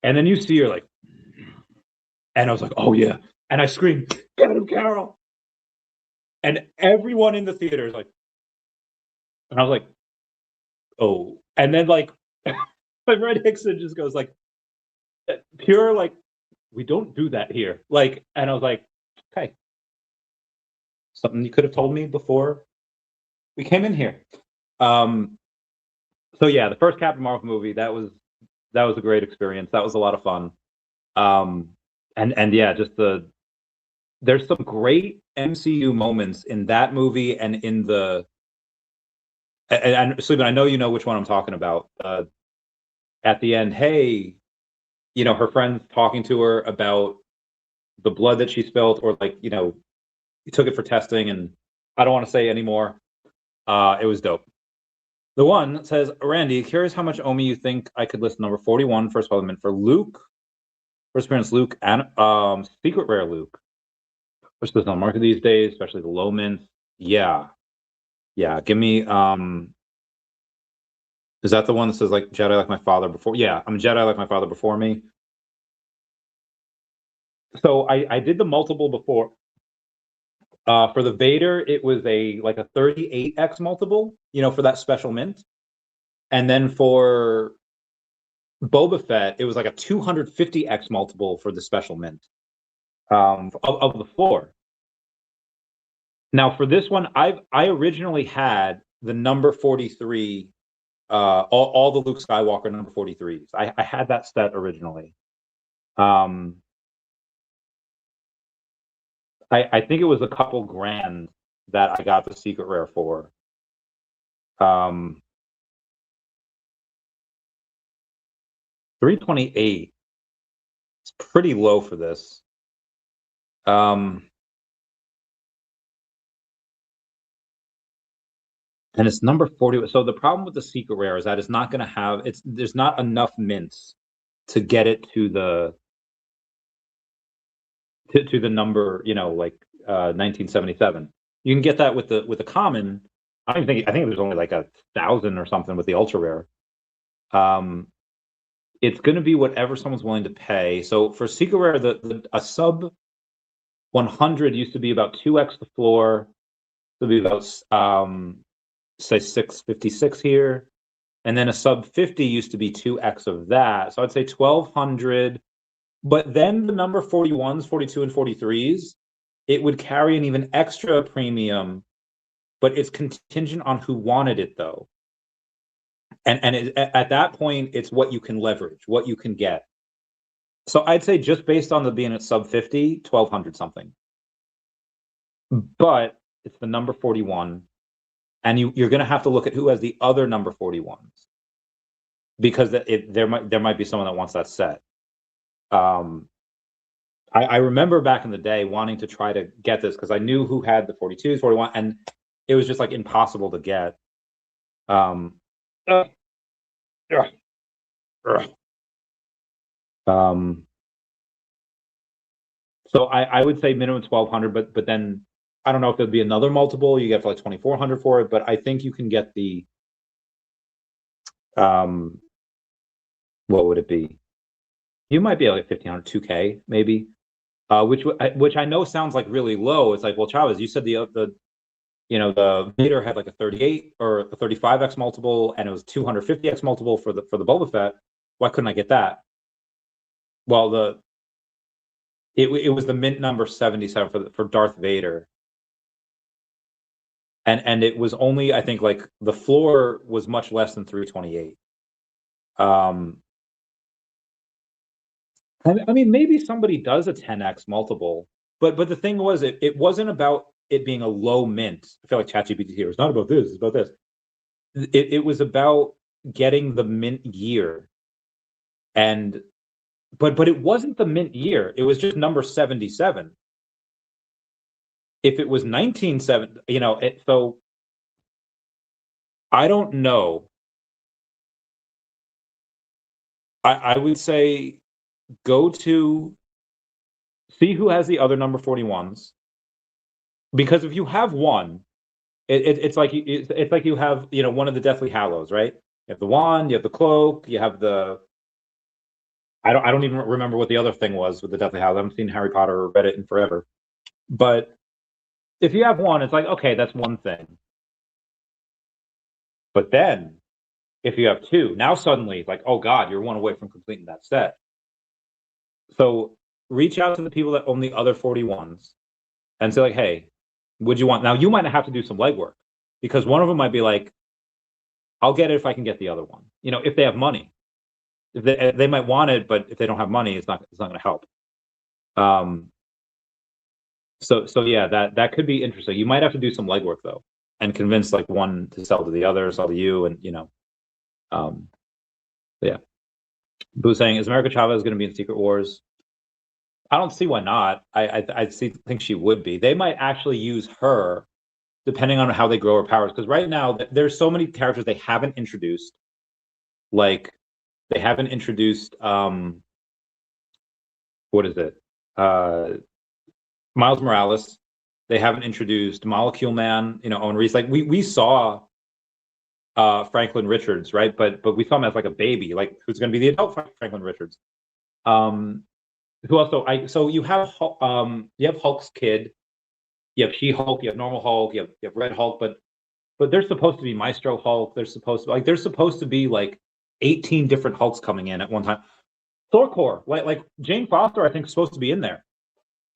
and then you see her like, and I was like, oh yeah, and I screamed, get him, Carol, and everyone in the theater is like. And I was like, oh. And then like Red Hickson just goes like, pure like, we don't do that here. Like, and I was like, okay. Something you could have told me before we came in here. So yeah, the first Captain Marvel movie, that was a great experience. That was a lot of fun. And yeah, just there's some great MCU moments in that movie and in the and Sleepin', I know you know which one I'm talking about. At the end, hey, her friend's talking to her about the blood that she spilled, or like, you took it for testing, and I don't want to say anymore. It was dope. The one says, Randy, curious how much OMI you think I could list number 41, First Parliament, for Luke First appearance Luke and secret rare Luke. Which does on market these days, especially the low mints. Yeah. Yeah. Give me is that the one that says like Jedi like my father before? Yeah, I'm Jedi like my father before me. So I did the multiple before. For the Vader, it was like a 38x multiple, for that special mint. And then for Boba Fett, it was like a 250x multiple for the special mint of the floor. Now for this one, I originally had the number 43, all the Luke Skywalker number 43s. I had that set originally. I think it was a couple grand that I got the secret rare for. 328. It's pretty low for this. And it's number 40. So the problem with the secret rare is that it's not going to have there's not enough mints to get it to the number, like 1977. You can get that with the common. I think there's only like 1,000 or something with the ultra rare. It's going to be whatever someone's willing to pay. So for secret rare, a sub 100 used to be about 2x the floor. So it'd be about say 656 here, and then a sub 50 used to be 2x of that. So I'd say 1,200. But then the number 41s, 42, and 43s, it would carry an even extra premium, but it's contingent on who wanted it though. And at that point, it's what you can leverage, what you can get. So I'd say just based on the being at sub 50, 1,200 something. But it's the number 41, and you're going to have to look at who has the other number 41s, because there might be someone that wants that set. I remember back in the day wanting to try to get this because I knew who had the 42s, 41, and it was just like impossible to get. So I would say minimum 1,200, but then I don't know if there'd be another multiple you get for like 2,400 for it, but I think you can get the what would it be? You might be at like 1,500, 2K maybe, which I know sounds like really low. It's like, well, Chavez, you said the Vader had like a 38 or a 35x multiple, and it was 250x multiple for the Boba Fett. Why couldn't I get that? Well, it was the mint number 77 for Darth Vader, and it was only, I think, like the floor was much less than 328. I mean, maybe somebody does a 10x multiple, but the thing was, it wasn't about it being a low mint. I feel like ChatGPT here. It's not about this. It's about this. It was about getting the mint year, but it wasn't the mint year. It was just number 77. If it was 1970, so I don't know. I would say go to see who has the other number 41s, because if you have one, it's like you have one of the Deathly Hallows, right? You have the wand, you have the cloak, you have the I don't even remember what the other thing was with the Deathly Hallows. I haven't seen Harry Potter or read it in forever. But if you have one, it's like, okay, that's one thing. But then if you have two, now suddenly it's like, oh God, you're one away from completing that set. So reach out to the people that own the other 41s and say like, hey, would you want? Now you might have to do some legwork, because one of them might be like, I'll get it if I can get the other one. If they have money, if they might want it, but if they don't have money, it's not going to help. So yeah, that could be interesting. You might have to do some legwork though, and convince like one to sell to the other, sell to you, and yeah. Boo saying, is America Chavez going to be in Secret Wars? I don't see why not. I think she would be. They might actually use her, depending on how they grow her powers, because right now there's so many characters they haven't introduced. Like they haven't introduced what is it? Miles Morales. They haven't introduced Molecule Man, Owen Reese. Like we saw Franklin Richards, right? But we saw him as like a baby, like who's going to be the adult Franklin Richards. Who also so you have Hulk's kid, you have She-Hulk, you have normal Hulk, you have Red Hulk, but there's supposed to be Maestro Hulk. There's supposed to be like 18 different Hulks coming in at one time. Thor Core, like Jane Foster, I think is supposed to be in there.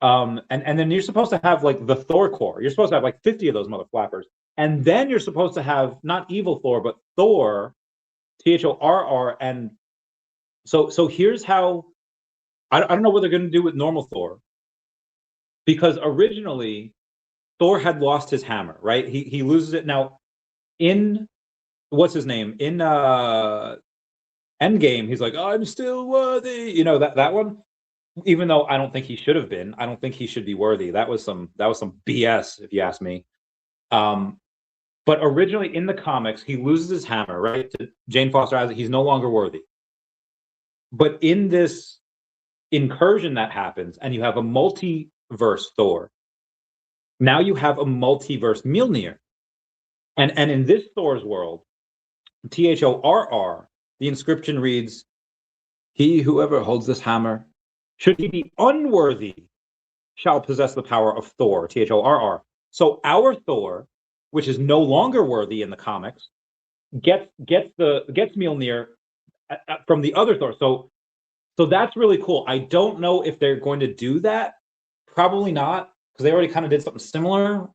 And then you're supposed to have like the Thor Core. You're supposed to have like 50 of those mother flappers. And then you're supposed to have not evil Thor, but Thor, Thorr. And so here's how I don't know what they're going to do with normal Thor, because originally Thor had lost his hammer, right? He loses it now in what's his name in Endgame. He's like, I'm still worthy, that one. Even though I don't think he should have been, I don't think he should be worthy. That was some BS, if you ask me. But originally in the comics, he loses his hammer, right? To Jane Foster Isaac. He's no longer worthy. But in this incursion that happens, and you have a multiverse Thor, now you have a multiverse Mjolnir. And in this Thor's world, Thorr, the inscription reads, "He whoever holds this hammer, should he be unworthy, shall possess the power of Thor," Thorr. So our Thor, which is no longer worthy in the comics, gets Mjolnir from the other Thor. So that's really cool. I don't know if they're going to do that. Probably not, because they already kind of did something similar.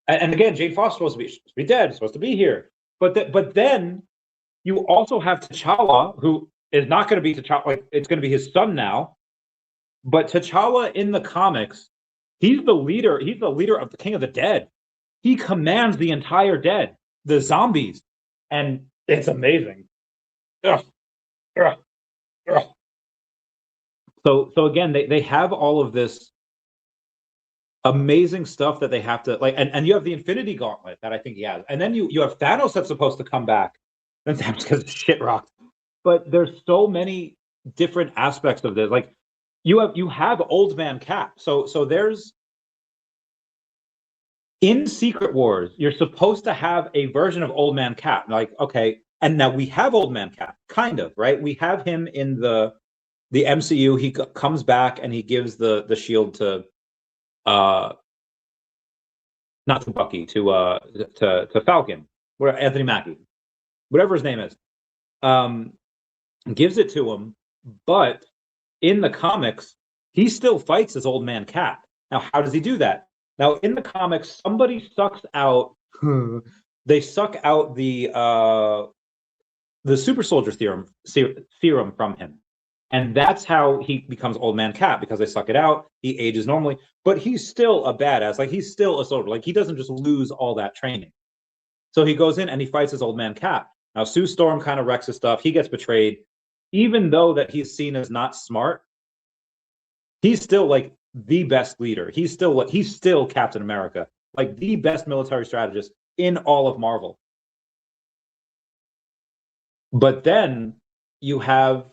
And again, Jane Foster's supposed to be dead, supposed to be here. But then you also have T'Challa, who is not going to be T'Challa. Like, it's going to be his son now. But T'Challa in the comics, he's the leader. He's the leader of the King of the Dead. He commands the entire dead, the zombies, and it's amazing. Ugh. Ugh. Ugh. So again, they have all of this amazing stuff that they have to like, and you have the Infinity Gauntlet that I think he has, and then you have Thanos that's supposed to come back. Then Thanos gets shit rocked. But there's so many different aspects of this. Like you have Old Man Cap. So there's in Secret Wars, you're supposed to have a version of Old Man Cap. Like, okay, and now we have Old Man Cap, kind of, right? We have him in the MCU. He comes back and he gives the shield to not to Bucky, to Falcon, where Anthony Mackie, whatever his name is, gives it to him. But in the comics, he still fights as Old Man Cap. Now, how does he do that? Now, in the comics, somebody sucks out. They suck out the super soldier serum from him, and that's how he becomes Old Man Cap, because they suck it out. He ages normally, but he's still a badass. Like, he's still a soldier. Like, he doesn't just lose all that training. So he goes in and he fights his Old Man Cap. Now, Sue Storm kind of wrecks his stuff. He gets betrayed, even though that he's seen as not smart. He's still like the best leader. He's still Captain America, like the best military strategist in all of Marvel. But then we have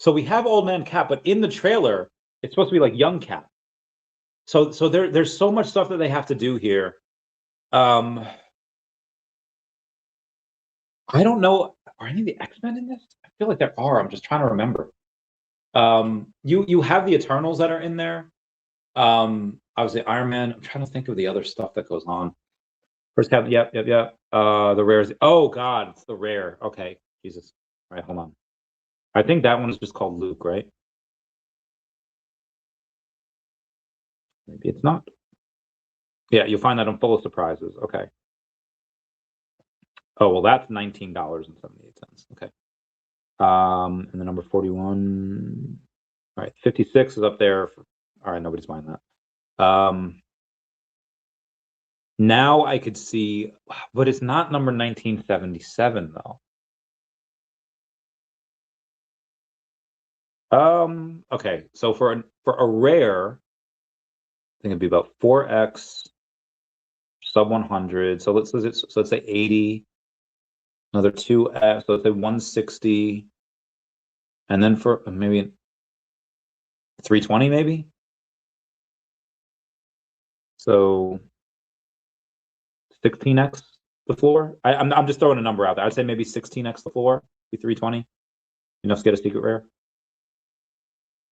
Old Man Cap, but in the trailer, it's supposed to be like young Cap. So there's so much stuff that they have to do here. I don't know. Are any of the X-Men in this? I feel like there are. I'm just trying to remember. You have the Eternals that are in there. Obviously Iron Man. I'm trying to think of the other stuff that goes on. First Cap, yep. The rares. Oh God, it's the rare. Okay, Jesus. All right, hold on. I think that one is just called Luke, right? Maybe it's not. Yeah, you'll find that on Full of Surprises. Okay. Oh well, that's $19.78. Okay. And the number 41. All right, 56 is up there. All right, nobody's buying that. Now I could see, but it's not number 1977 though. Okay, so for a rare, I think it'd be about 4X sub 100. So let's say 80. Another 2X, so let's say 160. And then for maybe 320 maybe. So 16x the floor. I'm just throwing a number out there. I'd say maybe 16x the floor, be 320. Enough to get a secret rare.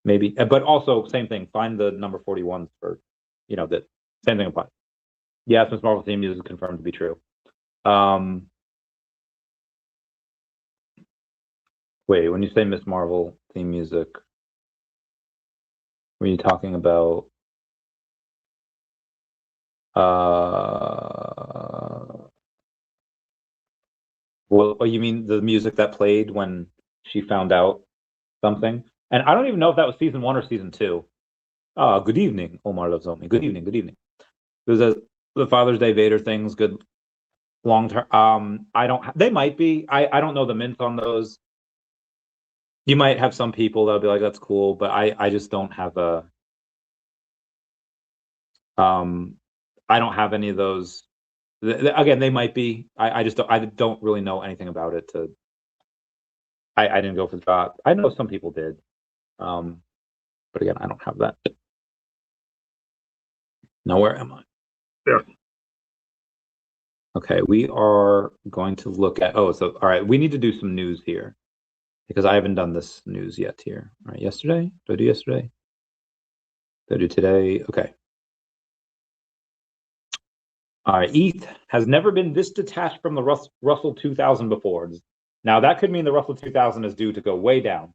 Maybe, but also same thing. Find the number 41 for, that same thing applies. Yes, Miss Marvel theme music is confirmed to be true. Wait, when you say Miss Marvel theme music, were you talking about? Well, you mean the music that played when she found out something? And I don't even know if that was season 1 or season 2. Good evening, Omar loves Omi. Good evening, good evening. There's the Father's Day Vader things, good long term. They might be. I don't know the mint on those. You might have some people that'll be like, that's cool, but I just don't have a I don't have any of those. Again, they might be. I don't really know anything about it. I didn't go for the drop. I know some people did, but again, I don't have that. Now, where am I? There. Okay, we are going to look at. All right. We need to do some news here because I haven't done this news yet here. All right, yesterday. Did I do yesterday? Did I do today? Okay. All right, ETH has never been this detached from the Russell 2000 before. Now, that could mean the Russell 2000 is due to go way down,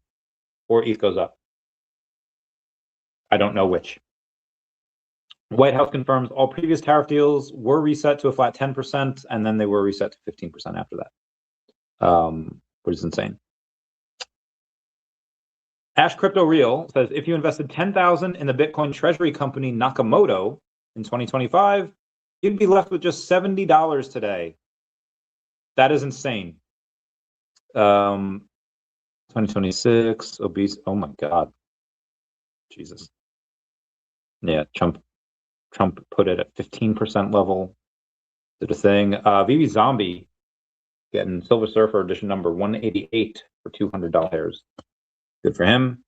or ETH goes up. I don't know which. White House confirms all previous tariff deals were reset to a flat 10%, and then they were reset to 15% after that, which is insane. Ash Crypto Real says, if you invested $10,000 in the Bitcoin treasury company Nakamoto in 2025, you'd be left with just $70 today. That is insane. 2026, obese. Oh my God. Jesus. Yeah, Trump put it at 15% level. Did a thing. VeVe Zombie getting Silver Surfer edition number 188 for $200. Good for him.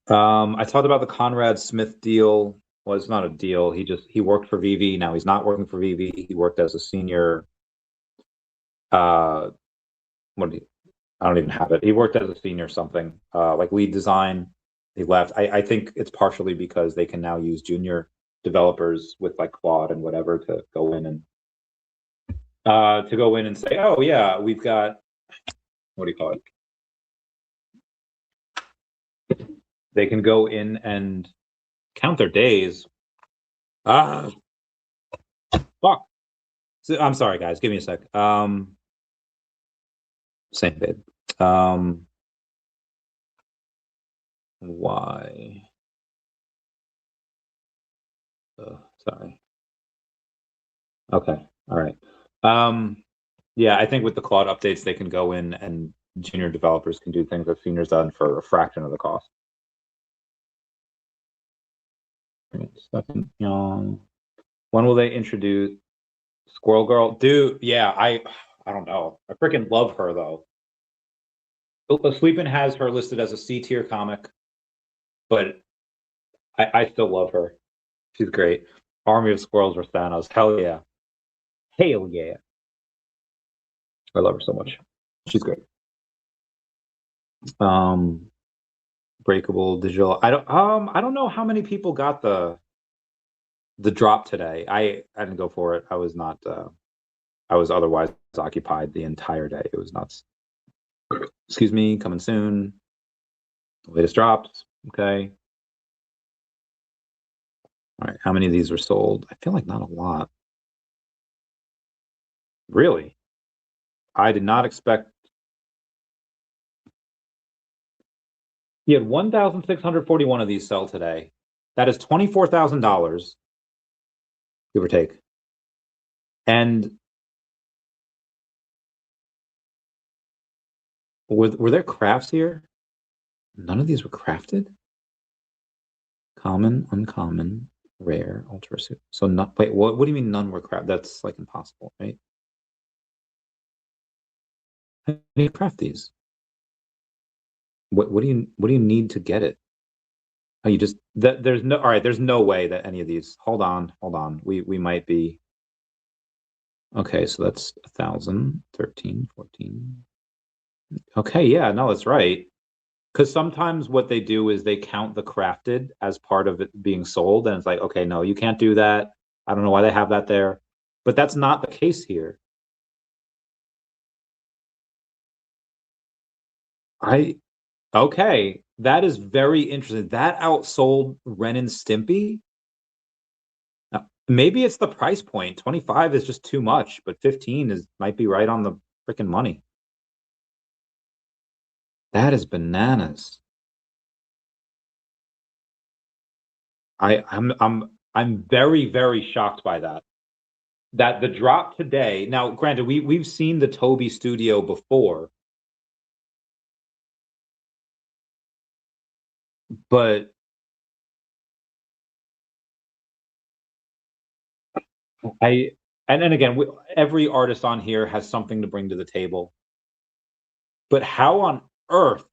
I talked about the Conrad Smith deal. Well, it's not a deal. He worked for VeVe. Now he's not working for VeVe. He worked as a senior. I don't even have it. He worked as a senior something, like lead design. He left. I think it's partially because they can now use junior developers with like Claude and whatever to go in and say, oh yeah, we've got, what do you call it? They can go in and count their days. Fuck. So, I'm sorry, guys. Give me a sec. Same bit. Why? Sorry. Okay. All right. Yeah, I think with the Claude updates, they can go in and junior developers can do things that seniors done for a fraction of the cost. Second, when will they introduce Squirrel Girl? Dude, yeah, I don't know. I freaking love her though. Sleepin has her listed as a C tier comic, but I still love her. She's great. Army of Squirrels or Thanos. Hell yeah. Hell yeah. I love her so much. She's great. Breakable digital. I don't know how many people got the drop today. I didn't go for it. I was not I was otherwise occupied the entire day. It was nuts. Excuse me, coming soon. Latest drops. Okay. All right. How many of these were sold? I feel like not a lot. Really? I did not expect. You had 1,641 of these sell today. That is $24,000, give or take. And were there crafts here? None of these were crafted? Common, uncommon, rare, ultra. So not. Wait, what do you mean none were crafted? That's like impossible, right? How do you craft these? What do you need to get it? Oh, you just there's no all right. There's no way that any of these. Hold on. We might be. Okay, so that's 1,000, 13, 14. Okay, yeah, no, that's right. Because sometimes what they do is they count the crafted as part of it being sold, and it's like, okay, no, you can't do that. I don't know why they have that there, but that's not the case here. Okay, that is very interesting. That outsold Ren and Stimpy. Maybe it's the price point. 25 is just too much, but 15 might be right on the freaking money. That is bananas. I'm very, very shocked by that. That the drop today. Now, granted, we've seen the Toby Studio before, but and then again, every artist on here has something to bring to the table. But how on earth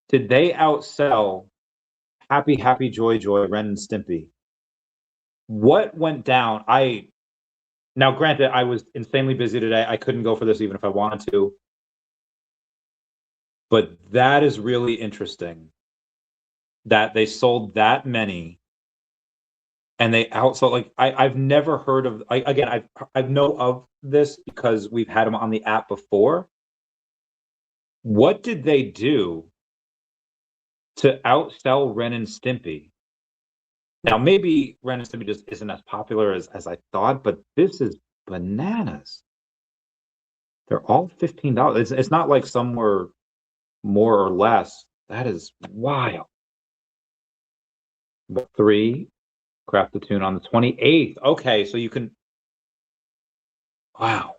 did they outsell Happy Happy Joy Joy Ren and Stimpy? What went down? Now, granted, I was insanely busy today. I couldn't go for this even if I wanted to. But that is really interesting that they sold that many and they outsold. Like I've never heard of. Again, I know of this because we've had them on the app before. What did they do to outsell Ren and Stimpy? Now, maybe Ren and Stimpy just isn't as popular as I thought, but this is bananas. They're all $15. It's not like some were more or less. That is wild. 3, craft the tune on the 28th. Okay, so you can. Wow.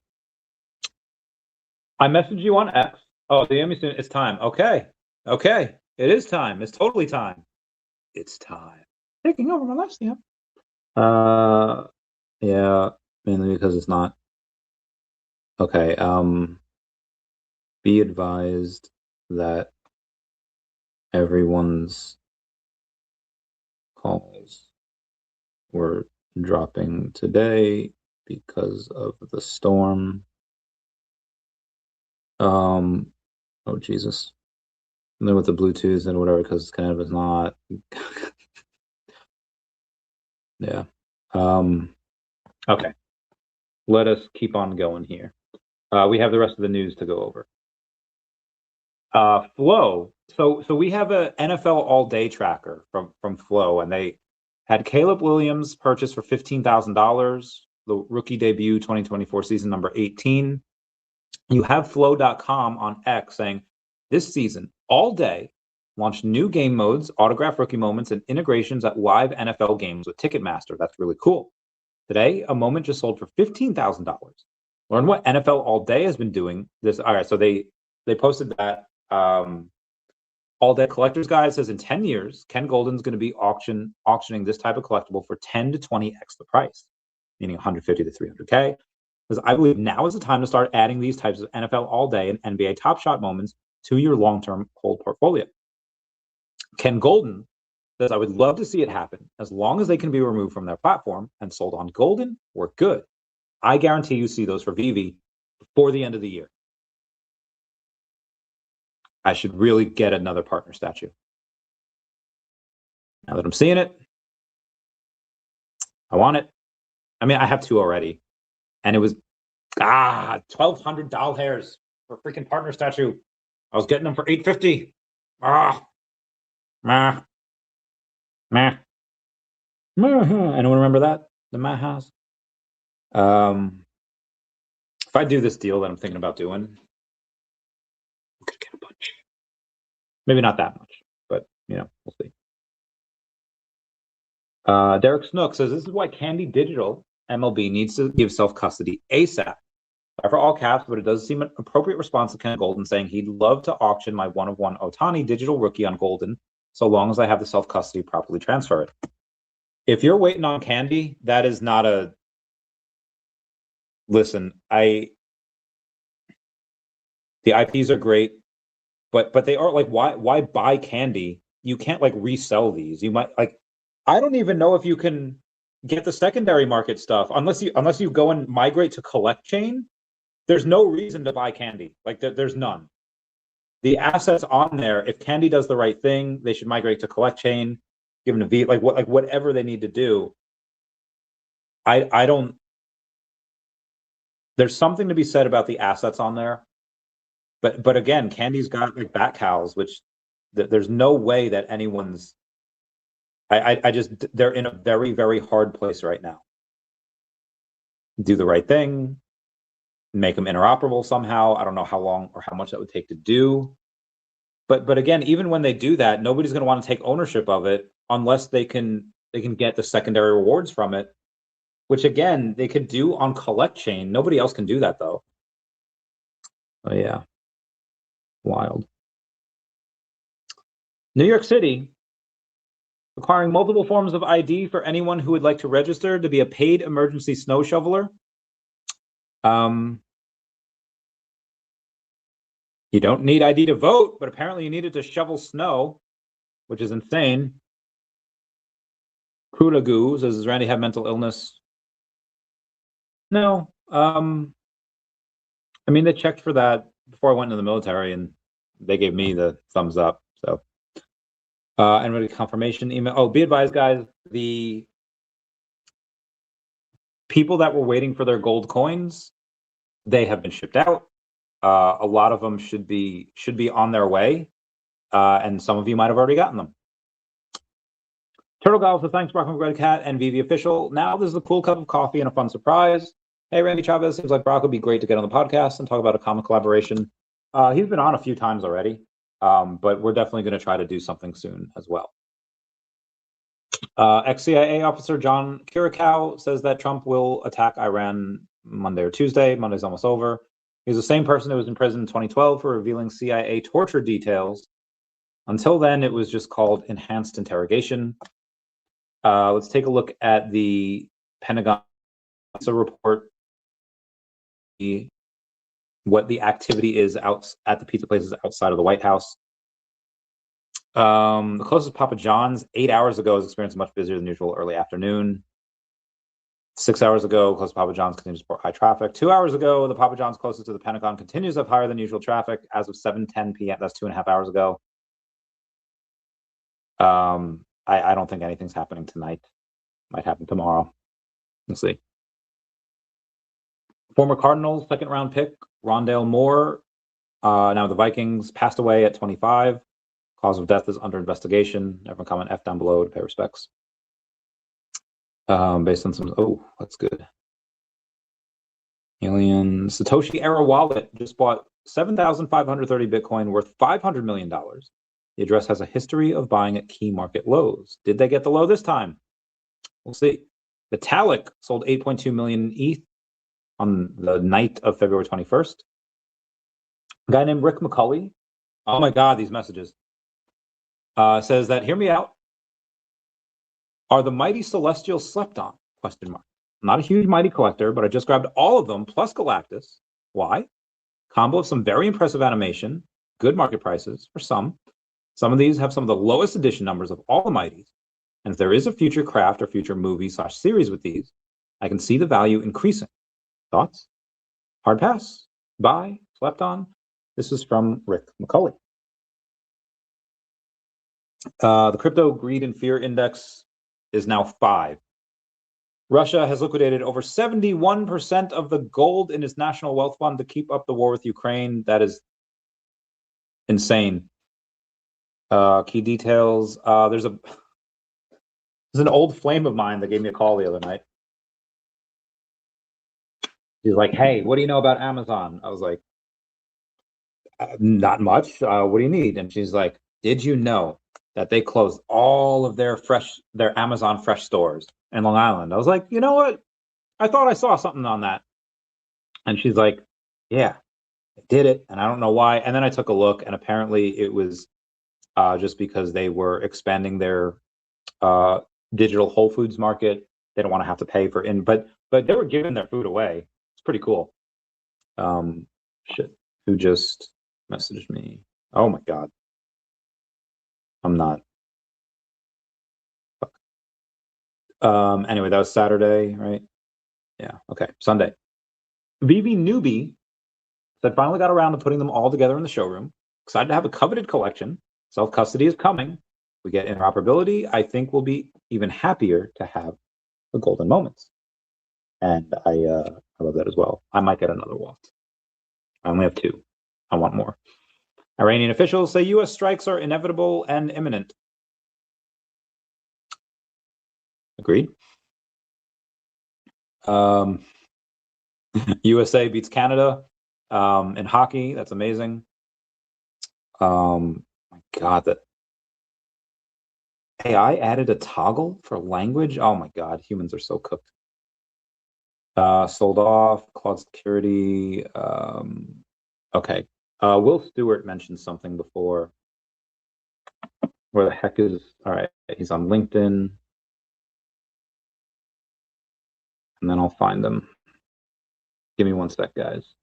I messaged you on X. Oh, the Emmy soon. It's time. Okay. Okay. It is time. It's totally time. It's time. Taking over my life, yeah. Yeah, mainly because it's not. Okay. Be advised that everyone's calls were dropping today because of the storm. Oh Jesus. And then with the Bluetooth and whatever, because it's kind of is not. Yeah. Okay. Let us keep on going here. We have the rest of the news to go over. Flow. So we have a NFL all day tracker from Flow, and they had Caleb Williams purchased for $15,000, the rookie debut 2024 season number 18. You have flow.com on X saying this season all day launched new game modes, autograph rookie moments, and integrations at live NFL games with Ticketmaster. That's really cool. Today, a moment just sold for $15,000. Learn what NFL All Day has been doing. All right, so they posted that. All Day Collector's Guide says in 10 years, Ken Golden's going to be auctioning this type of collectible for 10 to 20x the price, meaning 150 to 300K. Because I believe now is the time to start adding these types of NFL All Day and NBA Top Shot moments to your long-term hold portfolio. Ken Golden says, I would love to see it happen. As long as they can be removed from their platform and sold on Golden, we're good. I guarantee you see those for VeVe before the end of the year. I should really get another partner statue. Now that I'm seeing it, I want it. I mean, I have 2 already. And it was, $1,200 hairs for a freaking partner statue. I was getting them for $850. Meh. Anyone remember that? The Mahas? If I do this deal that I'm thinking about doing, I'm gonna get a bunch. Maybe not that much, but we'll see. Derek Snook says this is why Candy Digital MLB needs to give self-custody ASAP. For all caps, but it does seem an appropriate response to Ken Golden saying he'd love to auction my 1/1 Ohtani digital rookie on Golden, so long as I have the self-custody properly transfer it. If you're waiting on Candy, that is not a. Listen, the IPs are great, but they are like, why buy Candy you can't like resell these. You might like, I don't even know if you can get the secondary market stuff unless you go and migrate to collect chain. There's no reason to buy Candy. Like there's none. The assets on there, if Candy does the right thing, they should migrate to collect chain, give them a V, like whatever they need to do. I don't. There's something to be said about the assets on there, but again, Candy's got like bat cows, which there's no way that anyone's. I just, they're in a very, very hard place right now. Do the right thing, make them interoperable somehow. I don't know how long or how much that would take to do. But again, even when they do that, nobody's going to want to take ownership of it unless they can get the secondary rewards from it, which again, they could do on collect chain. Nobody else can do that though. Oh yeah. Wild. New York City requiring multiple forms of ID for anyone who would like to register to be a paid emergency snow shoveler. You don't need ID to vote, but apparently you needed to shovel snow, which is insane. Kulagoo says, does Randy have mental illness? No. I mean, they checked for that before I went into the military, and they gave me the thumbs up. So, and with a confirmation email. Oh, be advised, guys, the people that were waiting for their gold coins, they have been shipped out. A lot of them should be on their way, and some of you might have already gotten them. Turtle Golf says, thanks, Brock McGregor and VeVe Official. Now there's a cool cup of coffee and a fun surprise. Hey, Randy Chavez, seems like Brock would be great to get on the podcast and talk about a comic collaboration. He's been on a few times already, but we're definitely going to try to do something soon as well. Ex-CIA officer John Kirikow says that Trump will attack Iran Monday or Tuesday. Monday's almost over. He's the same person who was in prison in 2012 for revealing CIA torture details. Until then, it was just called enhanced interrogation. Let's take a look at the Pentagon report, what the activity is out at the pizza places outside of the White House. The closest Papa John's 8 hours ago is experiencing much busier than usual early afternoon. 6 hours ago, close to Papa John's continues to report high traffic. 2 hours ago, the Papa John's closest to the Pentagon continues to have higher than usual traffic as of 7:10 p.m. That's 2.5 hours ago. I don't think anything's happening tonight. Might happen tomorrow. We'll see. Former Cardinals second round pick Rondale Moore, now the Vikings, passed away at 25. Cause of death is under investigation. Everyone comment F down below to pay respects. Based on some, oh, that's good. Alien Satoshi Era wallet just bought 7,530 Bitcoin worth $500 million. The address has a history of buying at key market lows. Did they get the low this time? We'll see. Vitalik sold 8.2 million ETH on the night of February 21st. A guy named Rick McCulley, oh my God, these messages, says that, hear me out. Are the mighty celestials slept on? Question mark. I'm not a huge mighty collector, but I just grabbed all of them plus Galactus. Why? Combo of some very impressive animation, good market prices for some. Some of these have some of the lowest edition numbers of all the mighties. And if there is a future craft or future movie/series with these, I can see the value increasing. Thoughts? Hard pass? Buy? Slept on? This is from Rick McCulley. The crypto greed and fear index is now 5. Russia has liquidated over 71% of the gold in its national wealth fund to keep up the war with Ukraine. That is insane. Key details. There's an old flame of mine that gave me a call the other night. She's like, hey, what do you know about Amazon? I was like, not much. What do you need? And she's like, did you know that they closed all of their Amazon Fresh stores in Long Island? I was like, you know what? I thought I saw something on that. And she's like, yeah, I did it. And I don't know why. And then I took a look, and apparently it was just because they were expanding their digital Whole Foods market. They don't want to have to pay for but they were giving their food away. It's pretty cool. Shit, who just messaged me? Oh my God. I'm not Anyway, that was Saturday, right? Yeah, okay, Sunday. VeVe newbie said finally got around to putting them all together in the showroom. Excited to have a coveted collection. Self-custody is coming. We get interoperability. I think we'll be even happier to have the golden moments. And I love that as well. I might get another waft. I only have 2. I want more. Iranian officials say U.S. strikes are inevitable and imminent. Agreed. USA beats Canada in hockey. That's amazing. My God, that AI added a toggle for language. Oh my God, humans are so cooked. Sold off, Claude Security. Okay. Will Stewart mentioned something before. Where the heck is, all right, he's on LinkedIn. And then I'll find them. Give me one sec, guys.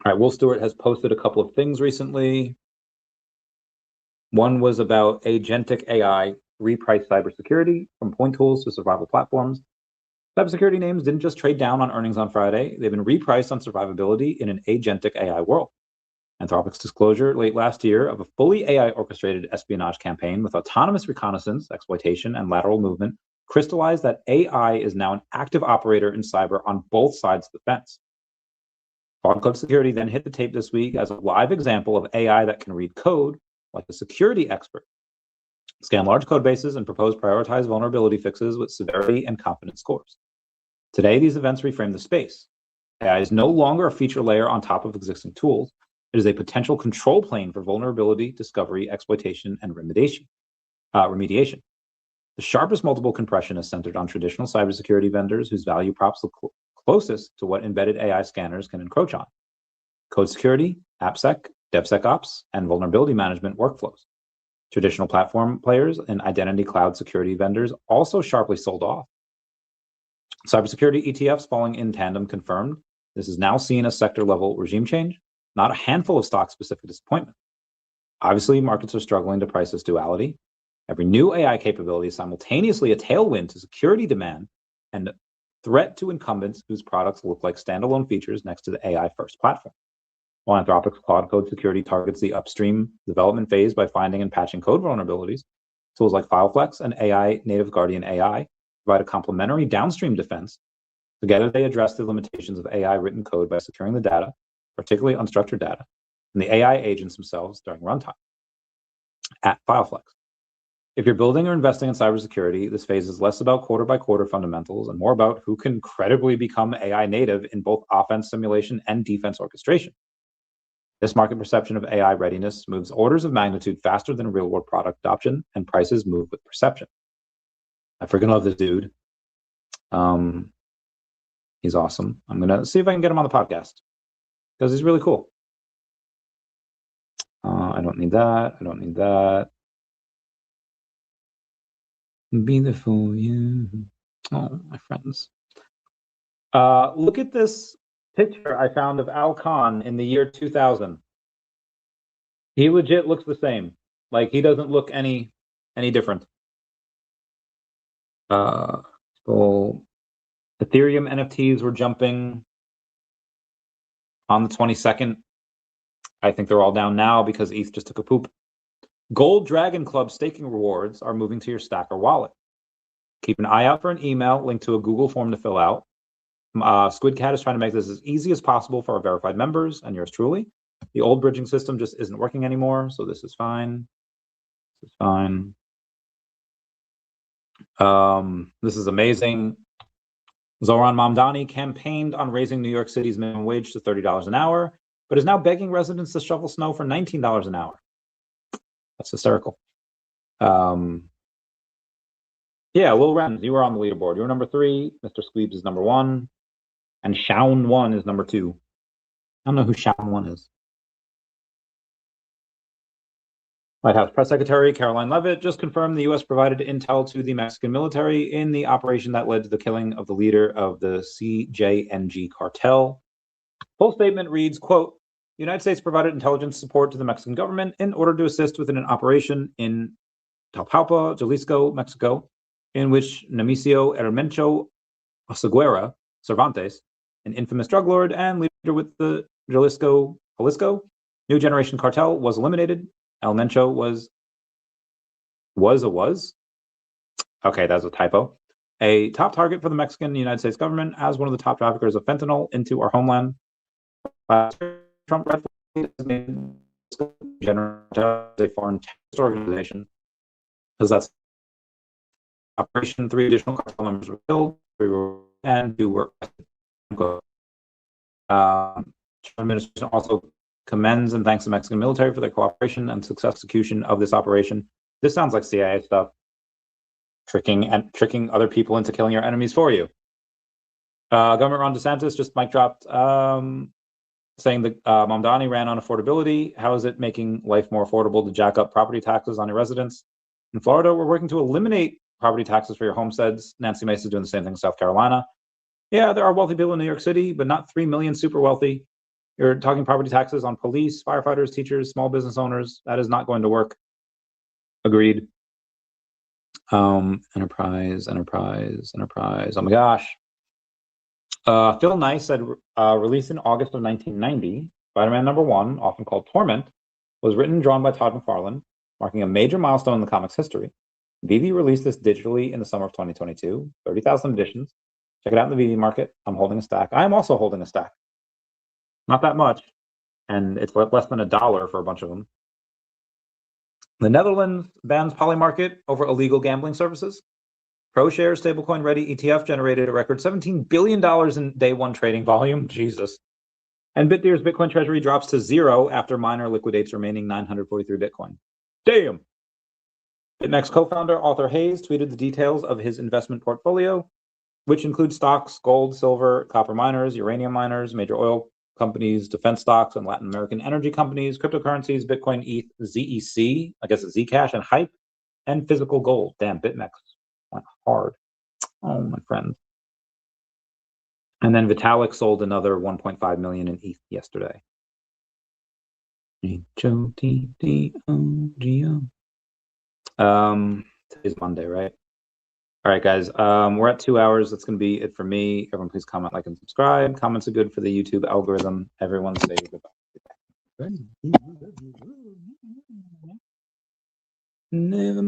All right, Will Stewart has posted a couple of things recently. One was about agentic AI reprice cybersecurity from point tools to survival platforms. Cybersecurity names didn't just trade down on earnings on Friday. They've been repriced on survivability in an agentic AI world. Anthropic's disclosure late last year of a fully AI-orchestrated espionage campaign with autonomous reconnaissance, exploitation, and lateral movement crystallized that AI is now an active operator in cyber on both sides of the fence. Code Security then hit the tape this week as a live example of AI that can read code like a security expert, scan large code bases, and propose prioritized vulnerability fixes with severity and confidence scores. Today, these events reframe the space. AI is no longer a feature layer on top of existing tools. It is a potential control plane for vulnerability, discovery, exploitation, and remediation. The sharpest multiple compression is centered on traditional cybersecurity vendors whose value props look closest to what embedded AI scanners can encroach on: code security, AppSec, DevSecOps, and vulnerability management workflows. Traditional platform players and identity cloud security vendors also sharply sold off. Cybersecurity ETFs falling in tandem confirmed this is now seen as sector-level regime change, not a handful of stock-specific disappointment. Obviously, markets are struggling to price this duality. Every new AI capability is simultaneously a tailwind to security demand and a threat to incumbents whose products look like standalone features next to the AI-first platform. While Anthropic's Claude Code Security targets the upstream development phase by finding and patching code vulnerabilities, tools like FileFlex and AI native Guardian AI provide a complementary downstream defense. Together, they address the limitations of AI written code by securing the data, particularly unstructured data, and the AI agents themselves during runtime. At FileFlex. If you're building or investing in cybersecurity, this phase is less about quarter-by-quarter fundamentals and more about who can credibly become AI native in both offense simulation and defense orchestration. This market perception of AI readiness moves orders of magnitude faster than real-world product adoption, and prices move with perception. I freaking love this dude. He's awesome. I'm going to see if I can get him on the podcast because he's really cool. I don't need that. I don't need that. Be there for you. Oh, my friends. Look at this picture I found of Al Khan in the year 2000. He legit looks the same. Like, he doesn't look any different. So Ethereum NFTs were jumping on the 22nd. I think they're all down now because ETH just took a poop. Gold Dragon Club staking rewards are moving to your Stacker wallet. Keep an eye out for an email linked to a Google form to fill out. SquidCat is trying to make this as easy as possible for our verified members and yours truly. The old bridging system just isn't working anymore, so this is fine. This is fine. This is amazing. Zoran Mamdani campaigned on raising New York City's minimum wage to $30 an hour, but is now begging residents to shovel snow for $19 an hour. That's hysterical. Yeah, Will Renz, you were on the leaderboard. You were number 3. Mr. Squeebs is number 1. And Shaun1 is number 2. I don't know who Shaun1 is. White House Press Secretary Caroline Leavitt just confirmed the U.S. provided intel to the Mexican military in the operation that led to the killing of the leader of the CJNG cartel. Full statement reads, quote, the United States provided intelligence support to the Mexican government in order to assist within an operation in Talpalpa, Jalisco, Mexico, in which Nemesio Hermencho Oseguera Cervantes, an infamous drug lord and leader with the Jalisco New Generation Cartel, was eliminated. Hermencho was. Okay, that's a typo. A top target for the Mexican and United States government as one of the top traffickers of fentanyl into our homeland. Trump designated a foreign terrorist organization because that's operation. 3 additional cartel members were killed, and 2 were arrested. Administration also commends and thanks the Mexican military for their cooperation and successful execution of this operation. This sounds like CIA stuff, tricking other people into killing your enemies for you. Governor Ron DeSantis just mic dropped, saying that Mamdani ran on affordability. How is it making life more affordable to jack up property taxes on your residents? In Florida, we're working to eliminate property taxes for your homesteads. Nancy Mace is doing the same thing in South Carolina. Yeah, there are wealthy people in New York City, but not 3 million super wealthy. You're talking property taxes on police, firefighters, teachers, small business owners. That is not going to work. Agreed. Enterprise. Oh my gosh. Phil Nice said, released in August of 1990, Spider-Man #1, often called Torment, was written and drawn by Todd McFarlane, marking a major milestone in the comics history. VeVe released this digitally in the summer of 2022, 30,000 editions. Check it out in the VeVe market. I'm holding a stack. I am also holding a stack. Not that much, and it's less than $1 for a bunch of them. The Netherlands bans Polymarket over illegal gambling services. ProShares stablecoin ready ETF generated a record $17 billion in day 1 trading volume. Jesus. And BitDeer's Bitcoin treasury drops to 0 after miner liquidates remaining 943 Bitcoin. Damn. BitMEX co-founder Arthur Hayes tweeted the details of his investment portfolio, which includes stocks, gold, silver, copper miners, uranium miners, major oil companies, defense stocks, and Latin American energy companies, cryptocurrencies, Bitcoin, ETH, ZEC, I guess it's Zcash, and Hype, and physical gold. Damn, BitMEX went hard. Oh, my friend. And then Vitalik sold another 1.5 million in ETH yesterday. HOTDOGO. Today's Monday, right? All right, guys. We're at 2 hours. That's going to be it for me. Everyone, please comment, like, and subscribe. Comments are good for the YouTube algorithm. Everyone say goodbye. Never